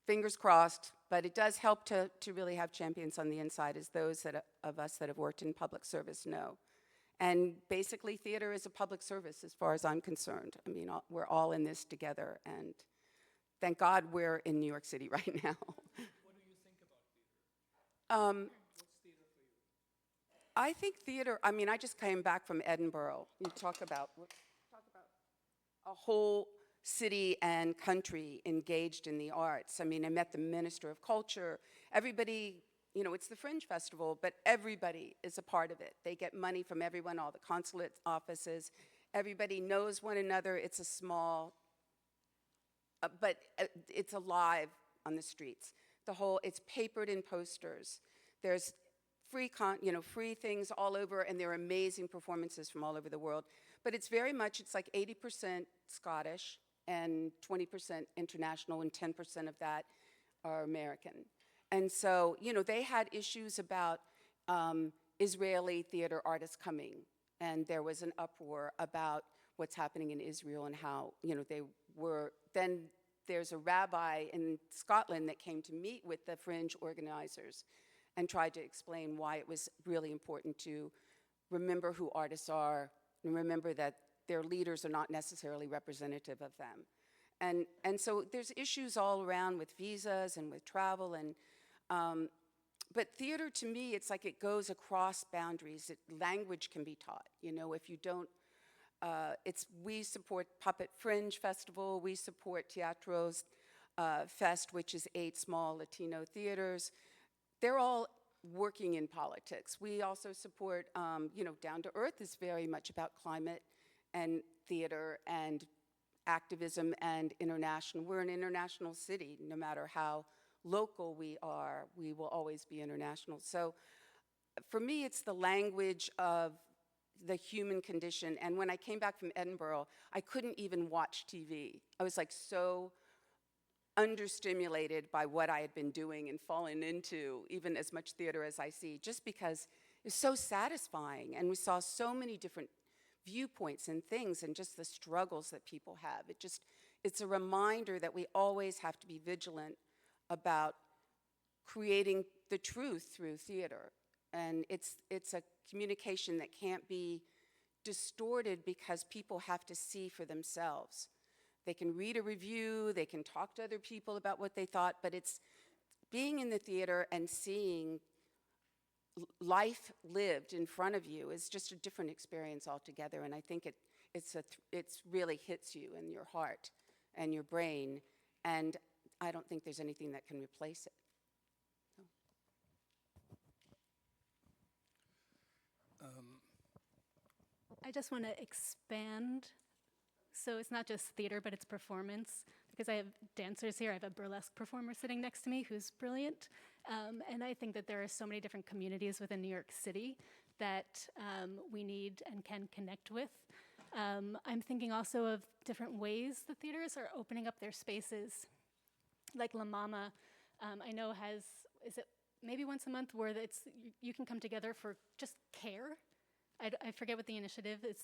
fingers crossed, but it does help to really have champions on the inside, as those of us that have worked in public service know. And basically, theater is a public service as far as I'm concerned. I mean, we're all in this together, and thank God we're in New York City right now. What do you think about theater? What's theater for you? I think theater, I just came back from Edinburgh. You talk about a whole city and country engaged in the arts. I met the Minister of Culture. Everybody, it's the Fringe Festival, but everybody is a part of it. They get money from everyone, all the consulate offices. Everybody knows one another. It's a small, but it's alive on the streets. It's papered in posters. There's free things all over, and there are amazing performances from all over the world. But it's like 80% Scottish and 20% international, and 10% of that are American. And so, they had issues about Israeli theater artists coming, and there was an uproar about what's happening in Israel and how, then there's a rabbi in Scotland that came to meet with the Fringe organizers and tried to explain why it was really important to remember who artists are and remember that their leaders are not necessarily representative of them. And so there's issues all around with visas and with travel, but theater, to me, it's like it goes across boundaries. Language can be taught. If you don't, we support Puppet Fringe Festival. We support Teatros Fest, which is 8 small Latino theaters. They're all working in politics. We also support, Down to Earth is very much about climate and theater and activism and international. We're an international city. No matter how local we are, we will always be international. So for me, it's the language of the human condition. And when I came back from Edinburgh, I couldn't even watch TV. I was like so understimulated by what I had been doing and fallen into even as much theater as I see, just because it's so satisfying. And we saw so many different viewpoints and things and just the struggles that people have. It's a reminder that we always have to be vigilant about creating the truth through theater. And it's a communication that can't be distorted because people have to see for themselves. They can read a review, they can talk to other people about what they thought, but it's being in the theater and seeing life lived in front of you is just a different experience altogether. And I think it's really hits you in your heart and your brain. And I don't think there's anything that can replace it. I just want to expand. So it's not just theater, but it's performance. Because I have dancers here. I have a burlesque performer sitting next to me who's brilliant. And I think that there are so many different communities within New York City that we need and can connect with. I'm thinking also of different ways the theaters are opening up their spaces. Like La Mama, I know has, is it maybe once a month where you can come together for just care. I forget what the initiative is.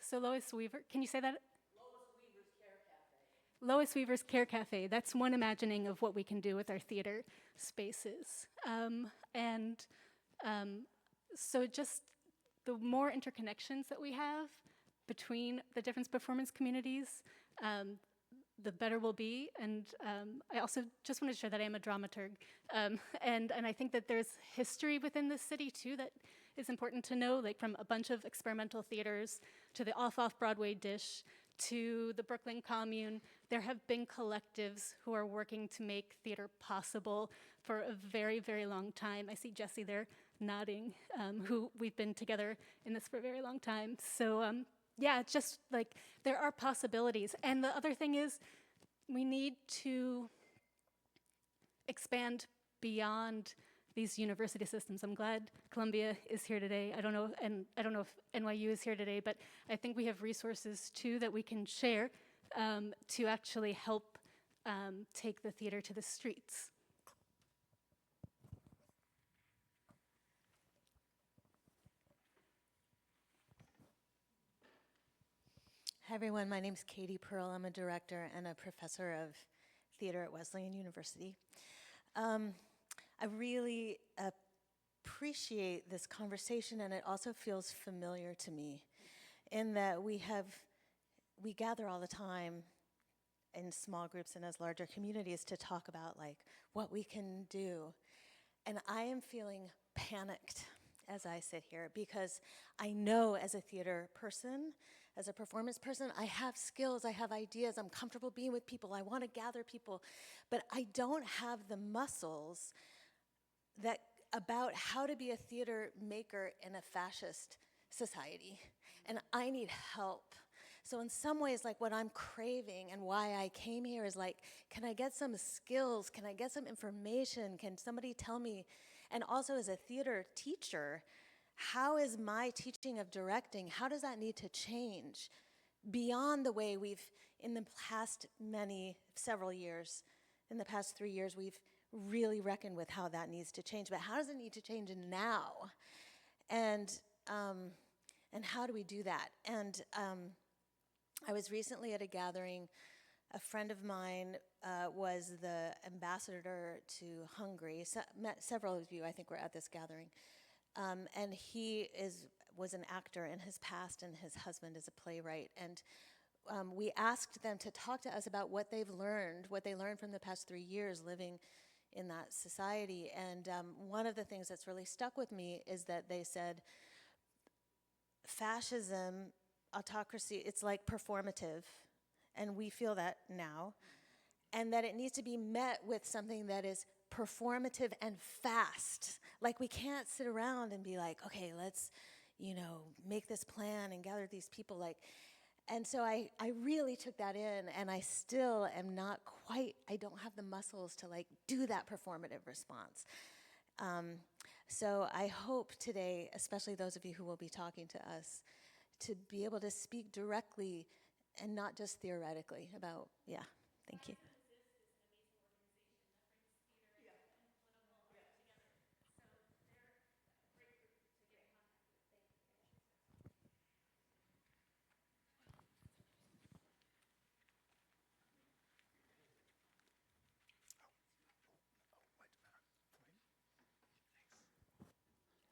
So Lois Weaver, can you say that? Lois Weaver's Care Cafe. That's one imagining of what we can do with our theater spaces. So just the more interconnections that we have between the different performance communities, the better we'll be. And I also just want to share that I am a dramaturg. And I think that there's history within this city too that is important to know, like from a bunch of experimental theaters to the Off-Broadway Dish to the Brooklyn Commune. There have been collectives who are working to make theater possible for a very, very long time. I see Jesse there nodding, who we've been together in this for a very long time. So yeah, it's just like there are possibilities. And the other thing is we need to expand beyond these university systems. I'm glad Columbia is here today. I don't know if NYU is here today, but I think we have resources too that we can share to actually help take the theater to the streets. Hi everyone, my name is Katie Pearl. I'm a director and a professor of theater at Wesleyan University. I really appreciate this conversation, and it also feels familiar to me in that we gather all the time in small groups and as larger communities to talk about like what we can do. And I am feeling panicked as I sit here because I know as a theater person, as a performance person, I have skills, I have ideas, I'm comfortable being with people, I want to gather people, but I don't have the muscles that about how to be a theater maker in a fascist society, and I need help. So in some ways, like what I'm craving and why I came here is like, can I get some skills? Can I get some information? Can somebody tell me? And also as a theater teacher, how is my teaching of directing, how does that need to change beyond the way we've, in the past several years, in the past 3 years, we've really reckoned with how that needs to change, but how does it need to change now? And how do we do that? And I was recently at a gathering. A friend of mine was the ambassador to Hungary. Met several of you, I think, were at this gathering. And he was an actor in his past, and his husband is a playwright. And we asked them to talk to us about what they've learned, what they learned from the past 3 years living in that society. And one of the things that's really stuck with me is that they said, fascism, autocracy, it's like performative, and we feel that now, and that it needs to be met with something that is performative and fast. Like we can't sit around and be like, okay, let's, make this plan and gather these people. And so I really took that in, and I still am not quite, I don't have the muscles to do that performative response. So I hope today, especially those of you who will be talking to us, to be able to speak directly and not just theoretically about, yeah, thank you.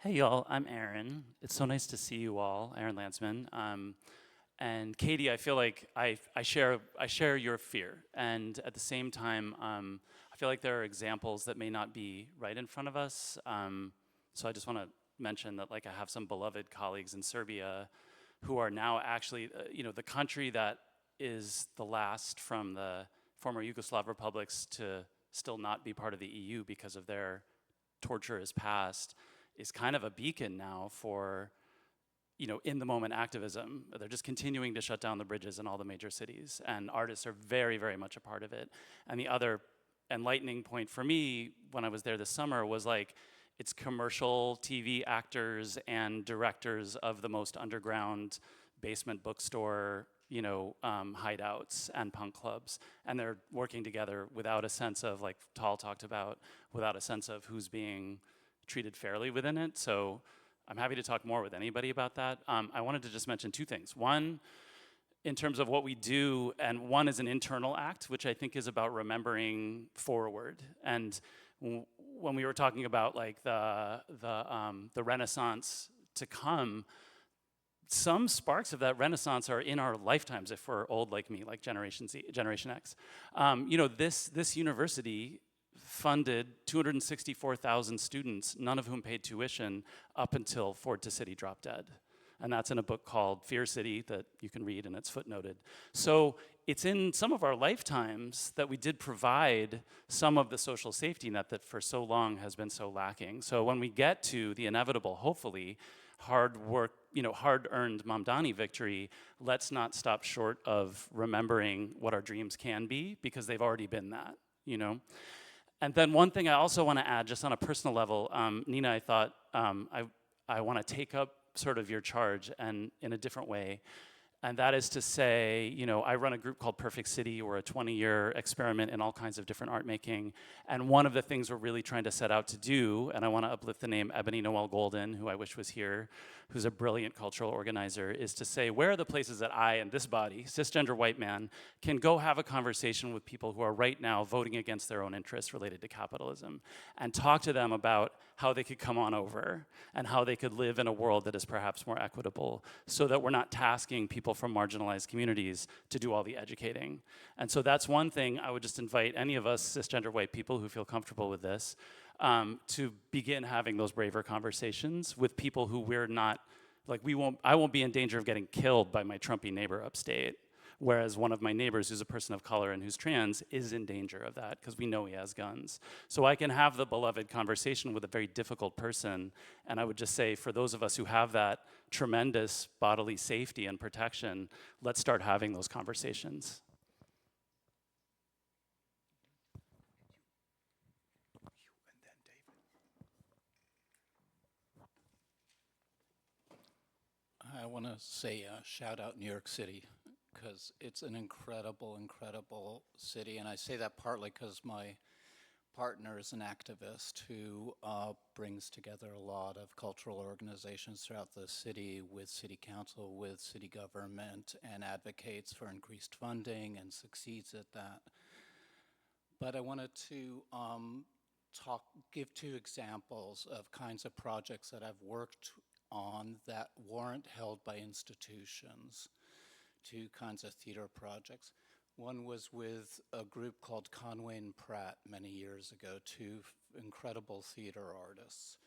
Hey y'all, I'm Aaron. It's so nice to see you all, Aaron Landsman. And Katie, I feel like I share your fear, and at the same time, I feel like there are examples that may not be right in front of us. So I just want to mention that, like, I have some beloved colleagues in Serbia who are now actually, the country that is the last from the former Yugoslav republics to still not be part of the EU because of their torturous past, is kind of a beacon now for, in the moment activism. They're just continuing to shut down the bridges in all the major cities, and artists are very, very much a part of it. And the other enlightening point for me when I was there this summer was, like, it's commercial TV actors and directors of the most underground basement bookstore, hideouts and punk clubs, and they're working together without a sense of, like Tal talked about, without a sense of who's being treated fairly within it. So I'm happy to talk more with anybody about that. I wanted to just mention two things. One, in terms of what we do, and one is an internal act, which I think is about remembering forward. And when we were talking about, like, the Renaissance to come, some sparks of that Renaissance are in our lifetimes if we're old like me, like Generation X. This university funded 264,000 students, none of whom paid tuition, up until Ford to City dropped dead. And that's in a book called Fear City that you can read, and it's footnoted. So it's in some of our lifetimes that we did provide some of the social safety net that for so long has been so lacking. So when we get to the inevitable, hopefully, hard work, hard-earned Mamdani victory, let's not stop short of remembering what our dreams can be, because they've already been that, And then one thing I also want to add, just on a personal level, Nina, I thought I want to take up sort of your charge, and in a different way. And that is to say, I run a group called Perfect City. We're a 20-year experiment in all kinds of different art making. And one of the things we're really trying to set out to do, and I want to uplift the name Ebony Noel Golden, who I wish was here, who's a brilliant cultural organizer, is to say, where are the places that I and this body, cisgender white man, can go have a conversation with people who are right now voting against their own interests related to capitalism, and talk to them about how they could come on over and how they could live in a world that is perhaps more equitable, so that we're not tasking people from marginalized communities to do all the educating. And so that's one thing I would just invite any of us cisgender white people who feel comfortable with this to begin having those braver conversations with people who we're not, like, I won't be in danger of getting killed by my Trumpy neighbor upstate, whereas one of my neighbors who's a person of color and who's trans is in danger of that because we know he has guns. So I can have the beloved conversation with a very difficult person, and I would just say, for those of us who have that tremendous bodily safety and protection, let's start having those conversations. I want to say shout out New York City, because it's an incredible, incredible city. And I say that partly because my partner is an activist who brings together a lot of cultural organizations throughout the city with city council, with city government, and advocates for increased funding and succeeds at that. But I wanted to give two examples of kinds of projects that I've worked on that weren't held by institutions, two kinds of theater projects. One was with a group called Conway and Pratt many years ago, two incredible theater artists.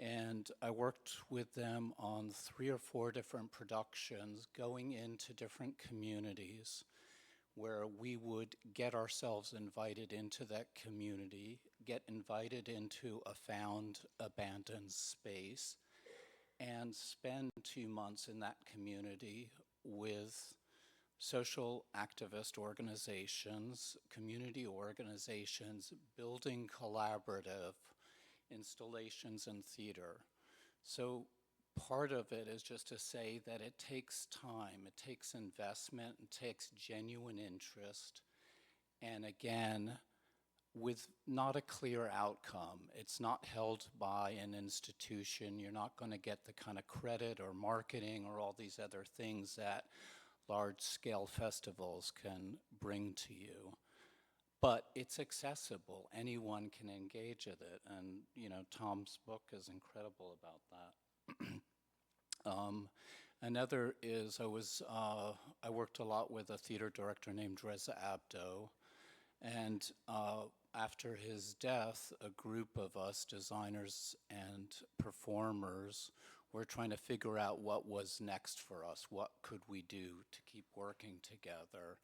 And I worked with them on 3 or 4 different productions going into different communities where we would get ourselves invited into that community, get invited into a found abandoned space, and spend 2 months in that community with social activist organizations, community organizations, building collaborative installations in theater. So part of it is just to say that it takes time, it takes investment, it takes genuine interest, and again, with not a clear outcome. It's not held by an institution. You're not going to get the kind of credit or marketing or all these other things that large-scale festivals can bring to you. But it's accessible. Anyone can engage with it. And, you know, Tom's book is incredible about that. Another is I worked a lot with a theater director named Reza Abdo. And after his death, a group of us, designers and performers, were trying to figure out what was next for us. What could we do to keep working together?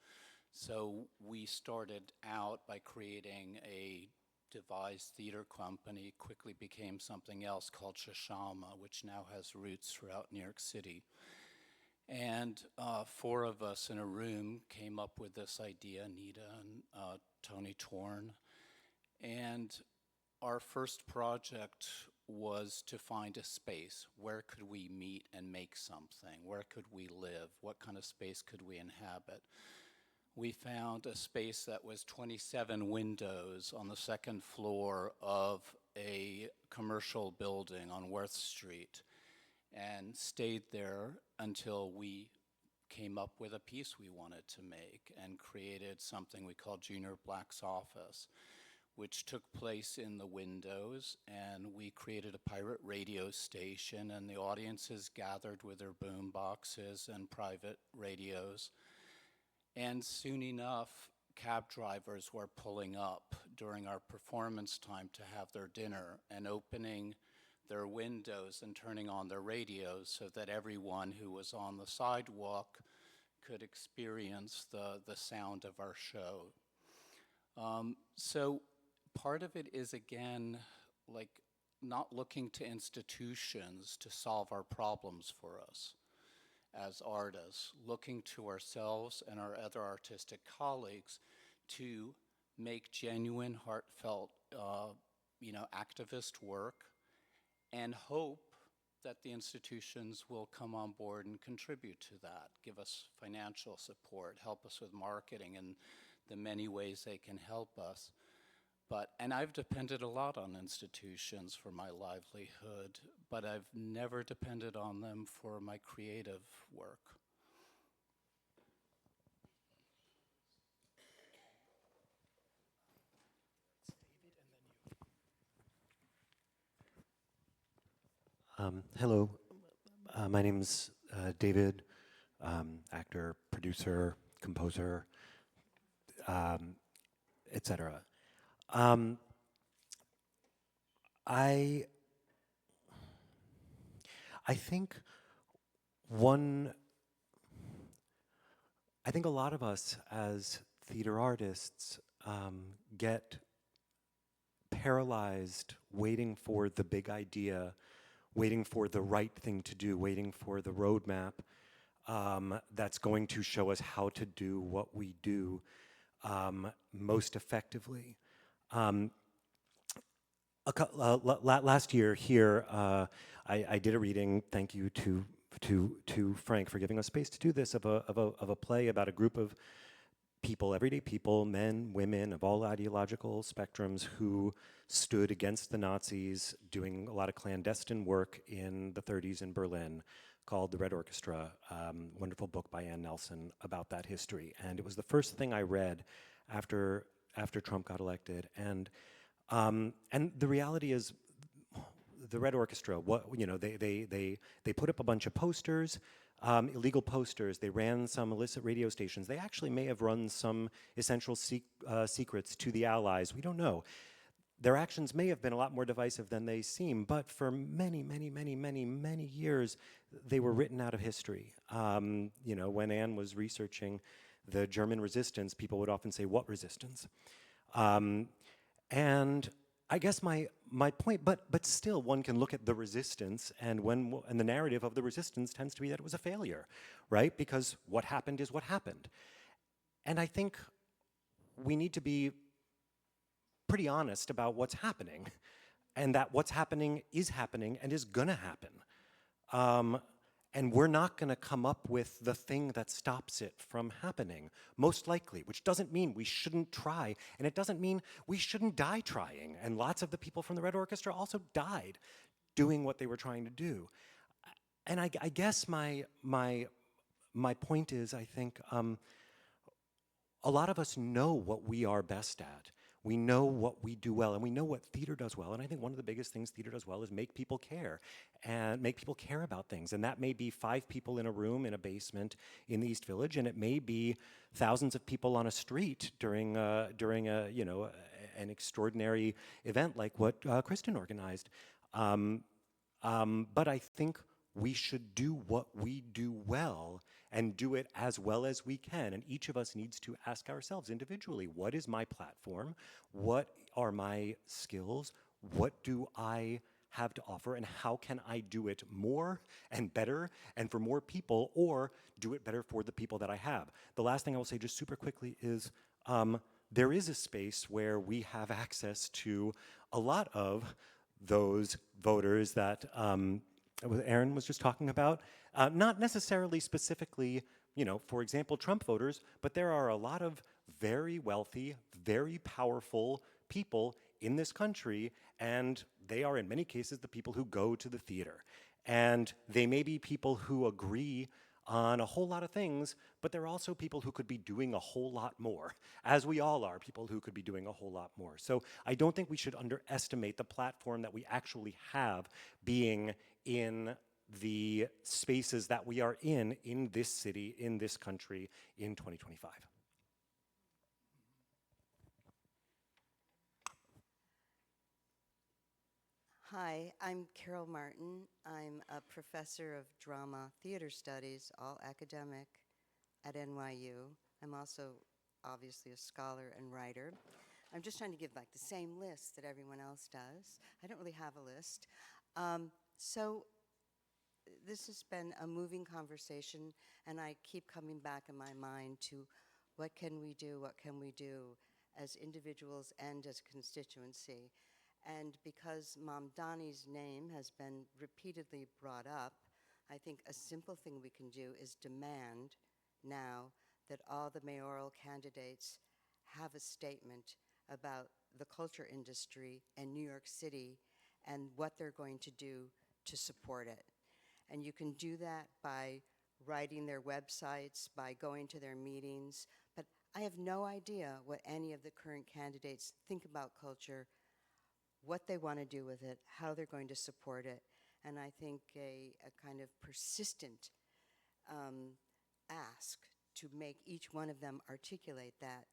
So we started out by creating a devised theater company, quickly became something else called Sheshama, which now has roots throughout New York City. And 4 of us in a room came up with this idea, Nita and Tony Torn. And our first project was to find a space. Where could we meet and make something? Where could we live? What kind of space could we inhabit? We found a space that was 27 windows on the 2nd floor of a commercial building on Worth Street, and stayed there until we came up with a piece we wanted to make and created something we called Junior Black's Office, which took place in the windows, and we created a pirate radio station, and the audiences gathered with their boom boxes and private radios. And soon enough, cab drivers were pulling up during our performance time to have their dinner and opening their windows and turning on their radios so that everyone who was on the sidewalk could experience the sound of our show. So part of it is, again, like not looking to institutions to solve our problems for us as artists, looking to ourselves and our other artistic colleagues to make genuine, heartfelt, activist work, and hope that the institutions will come on board and contribute to that, give us financial support, help us with marketing and the many ways they can help us. And I've depended a lot on institutions for my livelihood, but I've never depended on them for my creative work. Hello, my name's David, actor, producer, composer, etc. I think a lot of us as theater artists get paralyzed waiting for the big idea, waiting for the right thing to do, waiting for the roadmap that's going to show us how to do what we do most effectively. Last year here, I did a reading, thank you to Frank for giving us space to do this, of a play about a group of people, everyday people, men, women of all ideological spectrums, who stood against the Nazis doing a lot of clandestine work in the 30s in Berlin, called The Red Orchestra, wonderful book by Ann Nelson about that history. And it was the first thing I read after Trump got elected. And the reality is, the Red Orchestra, they put up a bunch of posters, illegal posters. They ran some illicit radio stations. They actually may have run some essential secrets to the Allies. We don't know. Their actions may have been a lot more divisive than they seem, but for many, many, many, many, many years, they were written out of history. When Anne was researching the German resistance, people would often say, "What resistance?" And I guess my point, but still, one can look at the resistance, and the narrative of the resistance tends to be that it was a failure, right? Because what happened is what happened. And I think we need to be pretty honest about what's happening. and that what's happening and is gonna happen. And we're not gonna come up with the thing that stops it from happening, most likely, which doesn't mean we shouldn't try, and it doesn't mean we shouldn't die trying. And lots of the people from the Red Orchestra also died doing what they were trying to do. And I guess my point is, I think, a lot of us know what we are best at. We know what we do well, and we know what theater does well. And I think one of the biggest things theater does well is make people care, and make people care about things. And that may be 5 people in a room in a basement in the East Village, and it may be thousands of people on a street during an extraordinary event like what Kristen organized. But I think we should do what we do well and do it as well as we can. And each of us needs to ask ourselves individually, what is my platform? What are my skills? What do I have to offer? And how can I do it more and better and for more people, or do it better for the people that I have? The last thing I will say just super quickly is there is a space where we have access to a lot of those voters that Aaron was just talking about, not necessarily specifically, for example, Trump voters, but there are a lot of very wealthy, very powerful people in this country, and they are in many cases the people who go to the theater. And they may be people who agree on a whole lot of things, but there are also people who could be doing a whole lot more, as we all are people who could be doing a whole lot more. So I don't think we should underestimate the platform that we actually have being in the spaces that we are in this city, in this country, in 2025. Hi, I'm Carol Martin. I'm a professor of drama theater studies, all academic at NYU. I'm also obviously a scholar and writer. I'm just trying to give like the same list that everyone else does. I don't really have a list. So this has been a moving conversation, and I keep coming back in my mind to what can we do as individuals and as a constituency. And because Mom Donnie's name has been repeatedly brought up, I think a simple thing we can do is demand now that all the mayoral candidates have a statement about the culture industry in New York City and what they're going to do to support it. And you can do that by writing their websites, by going to their meetings, but I have no idea what any of the current candidates think about culture, what they want to do with it, how they're going to support it. And I think a kind of persistent ask to make each one of them articulate that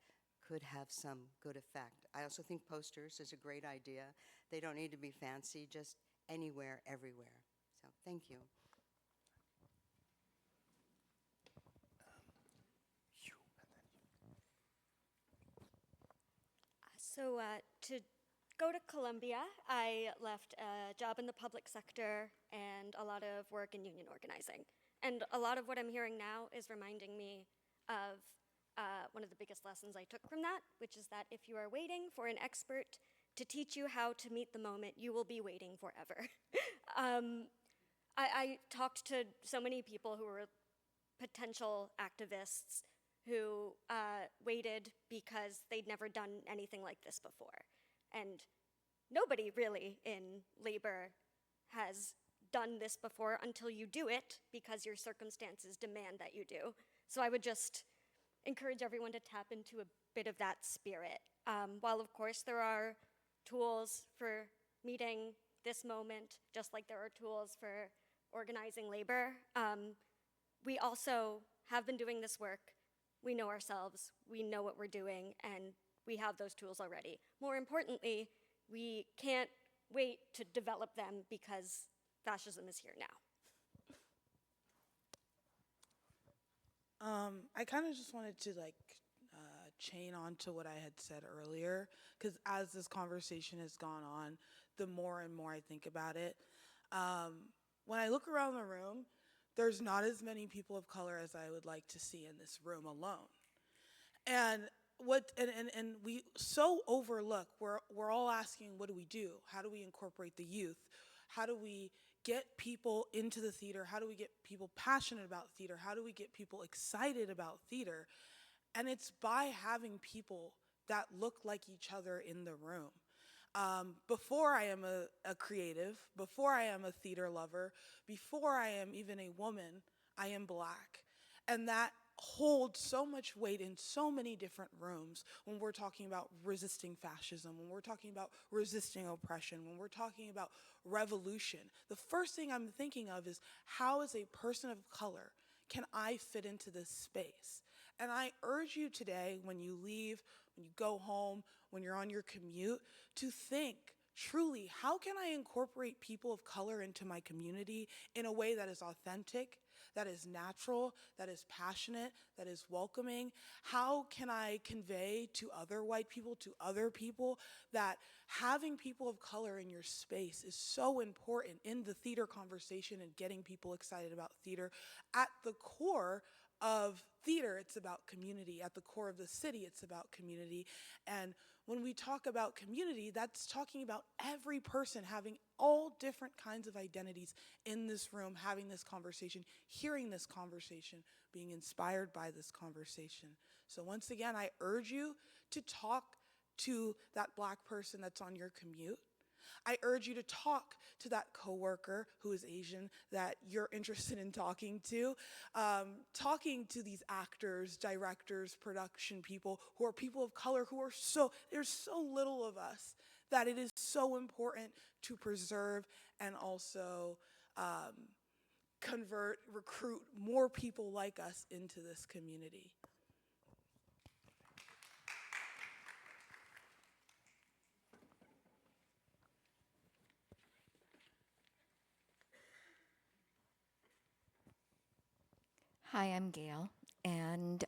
could have some good effect. I also think posters is a great idea. They don't need to be fancy, just anywhere, everywhere. So thank you. So to go to Columbia, I left a job in the public sector and a lot of work in union organizing. And a lot of what I'm hearing now is reminding me of one of the biggest lessons I took from that, which is that if you are waiting for an expert to teach you how to meet the moment, you will be waiting forever. I talked to so many people who were potential activists who waited because they'd never done anything like this before. And nobody really in labor has done this before until you do it because your circumstances demand that you do. So I would just encourage everyone to tap into a bit of that spirit. While of course there are tools for meeting this moment, just like there are tools for organizing labor, we also have been doing this work. We know ourselves, we know what we're doing, and we have those tools already. More importantly, we can't wait to develop them because fascism is here now. I kind of just wanted to chain on to what I had said earlier, because as this conversation has gone on, the more and more I think about it. When I look around the room, there's not as many people of color as I would like to see in this room alone. And and we so overlook, we're all asking, what do we do? How do we incorporate the youth? How do we get people into the theater? How do we get people passionate about theater? How do we get people excited about theater? And it's by having people that look like each other in the room. Before I am a creative, before I am a theater lover, before I am even a woman, I am Black. And that holds so much weight in so many different rooms when we're talking about resisting fascism, when we're talking about resisting oppression, when we're talking about revolution. The first thing I'm thinking of is, how as a person of color can I fit into this space? And I urge you today, when you leave, when you go home, when you're on your commute, to think truly, how can I incorporate people of color into my community in a way that is authentic, that is natural, that is passionate, that is welcoming? How can I convey to other white people, to other people, that having people of color in your space is so important in the theater conversation and getting people excited about theater? At the core of theater, it's about community. At the core of the city, it's about community. And when we talk about community, that's talking about every person having all different kinds of identities in this room, having this conversation, hearing this conversation, being inspired by this conversation. So once again, I urge you to talk to that Black person that's on your commute. I urge you to talk to that coworker who is Asian that you're interested in talking to. Talking to these actors, directors, production people who are people of color, there's so little of us that it is so important to preserve and also recruit more people like us into this community. Hi, I'm Gail, and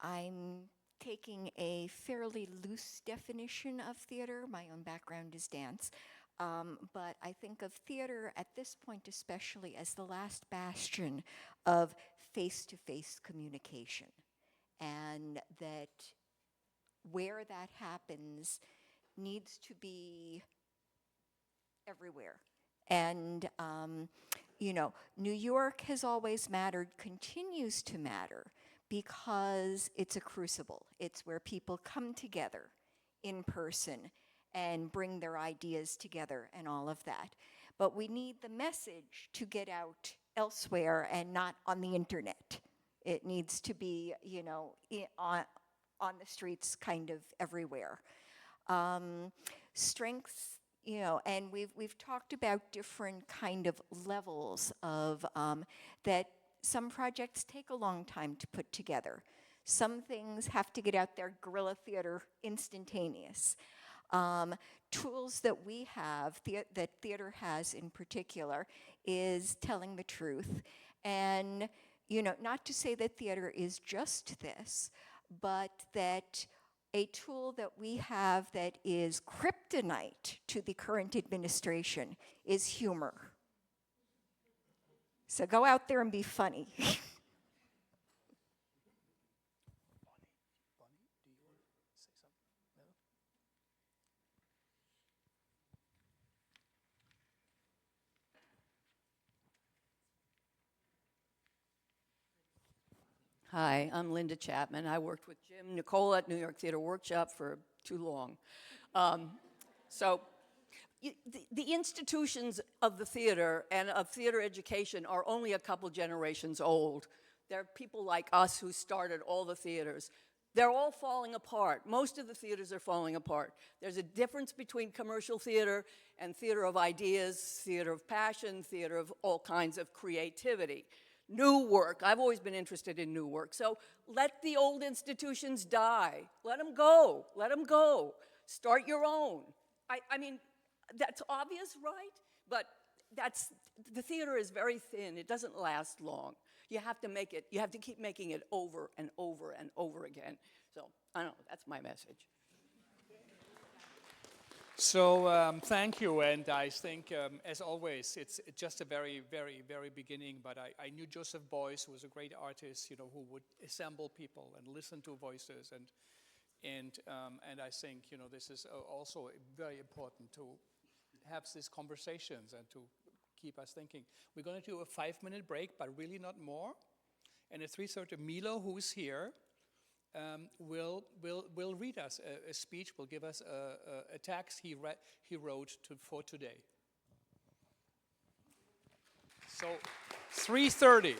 I'm taking a fairly loose definition of theater. My own background is dance, but I think of theater at this point especially as the last bastion of face-to-face communication, and that where that happens needs to be everywhere. And you know, New York has always mattered, continues to matter, because it's a crucible. It's where people come together in person and bring their ideas together and all of that. But we need the message to get out elsewhere and not on the internet. It needs to be, you know, on the streets kind of everywhere. Strengths, you know, and we've talked about different kind of levels of that some projects take a long time to put together. Some things have to get out there, guerrilla theater, instantaneous. Tools that we have, that theater has in particular, is telling the truth. And, you know, not to say that theater is just this, but that a tool that we have that is kryptonite to the current administration is humor. So go out there and be funny. Hi, I'm Linda Chapman. I worked with Jim Nicole at New York Theater Workshop for too long. The institutions of the theater and of theater education are only a couple generations old. There are people like us who started all the theaters. They're all falling apart. Most of the theaters are falling apart. There's a difference between commercial theater and theater of ideas, theater of passion, theater of all kinds of creativity. New work, I've always been interested in new work. So let the old institutions die. Let them go, let them go. Start your own. I mean, that's obvious, right? But the theater is very thin. It doesn't last long. You have to keep making it over and over and over again. So, I don't know, that's my message. So thank you, and I think, as always, it's just a very, very, very beginning, but I knew Joseph Beuys, who was a great artist, you know, who would assemble people and listen to voices, and I think, you know, this is also very important to have these conversations and to keep us thinking. We're going to do a 5-minute break, but really not more, and at 3:30, Milo, who's here, will read us a speech, will give us a text he wrote for today. So 3:30.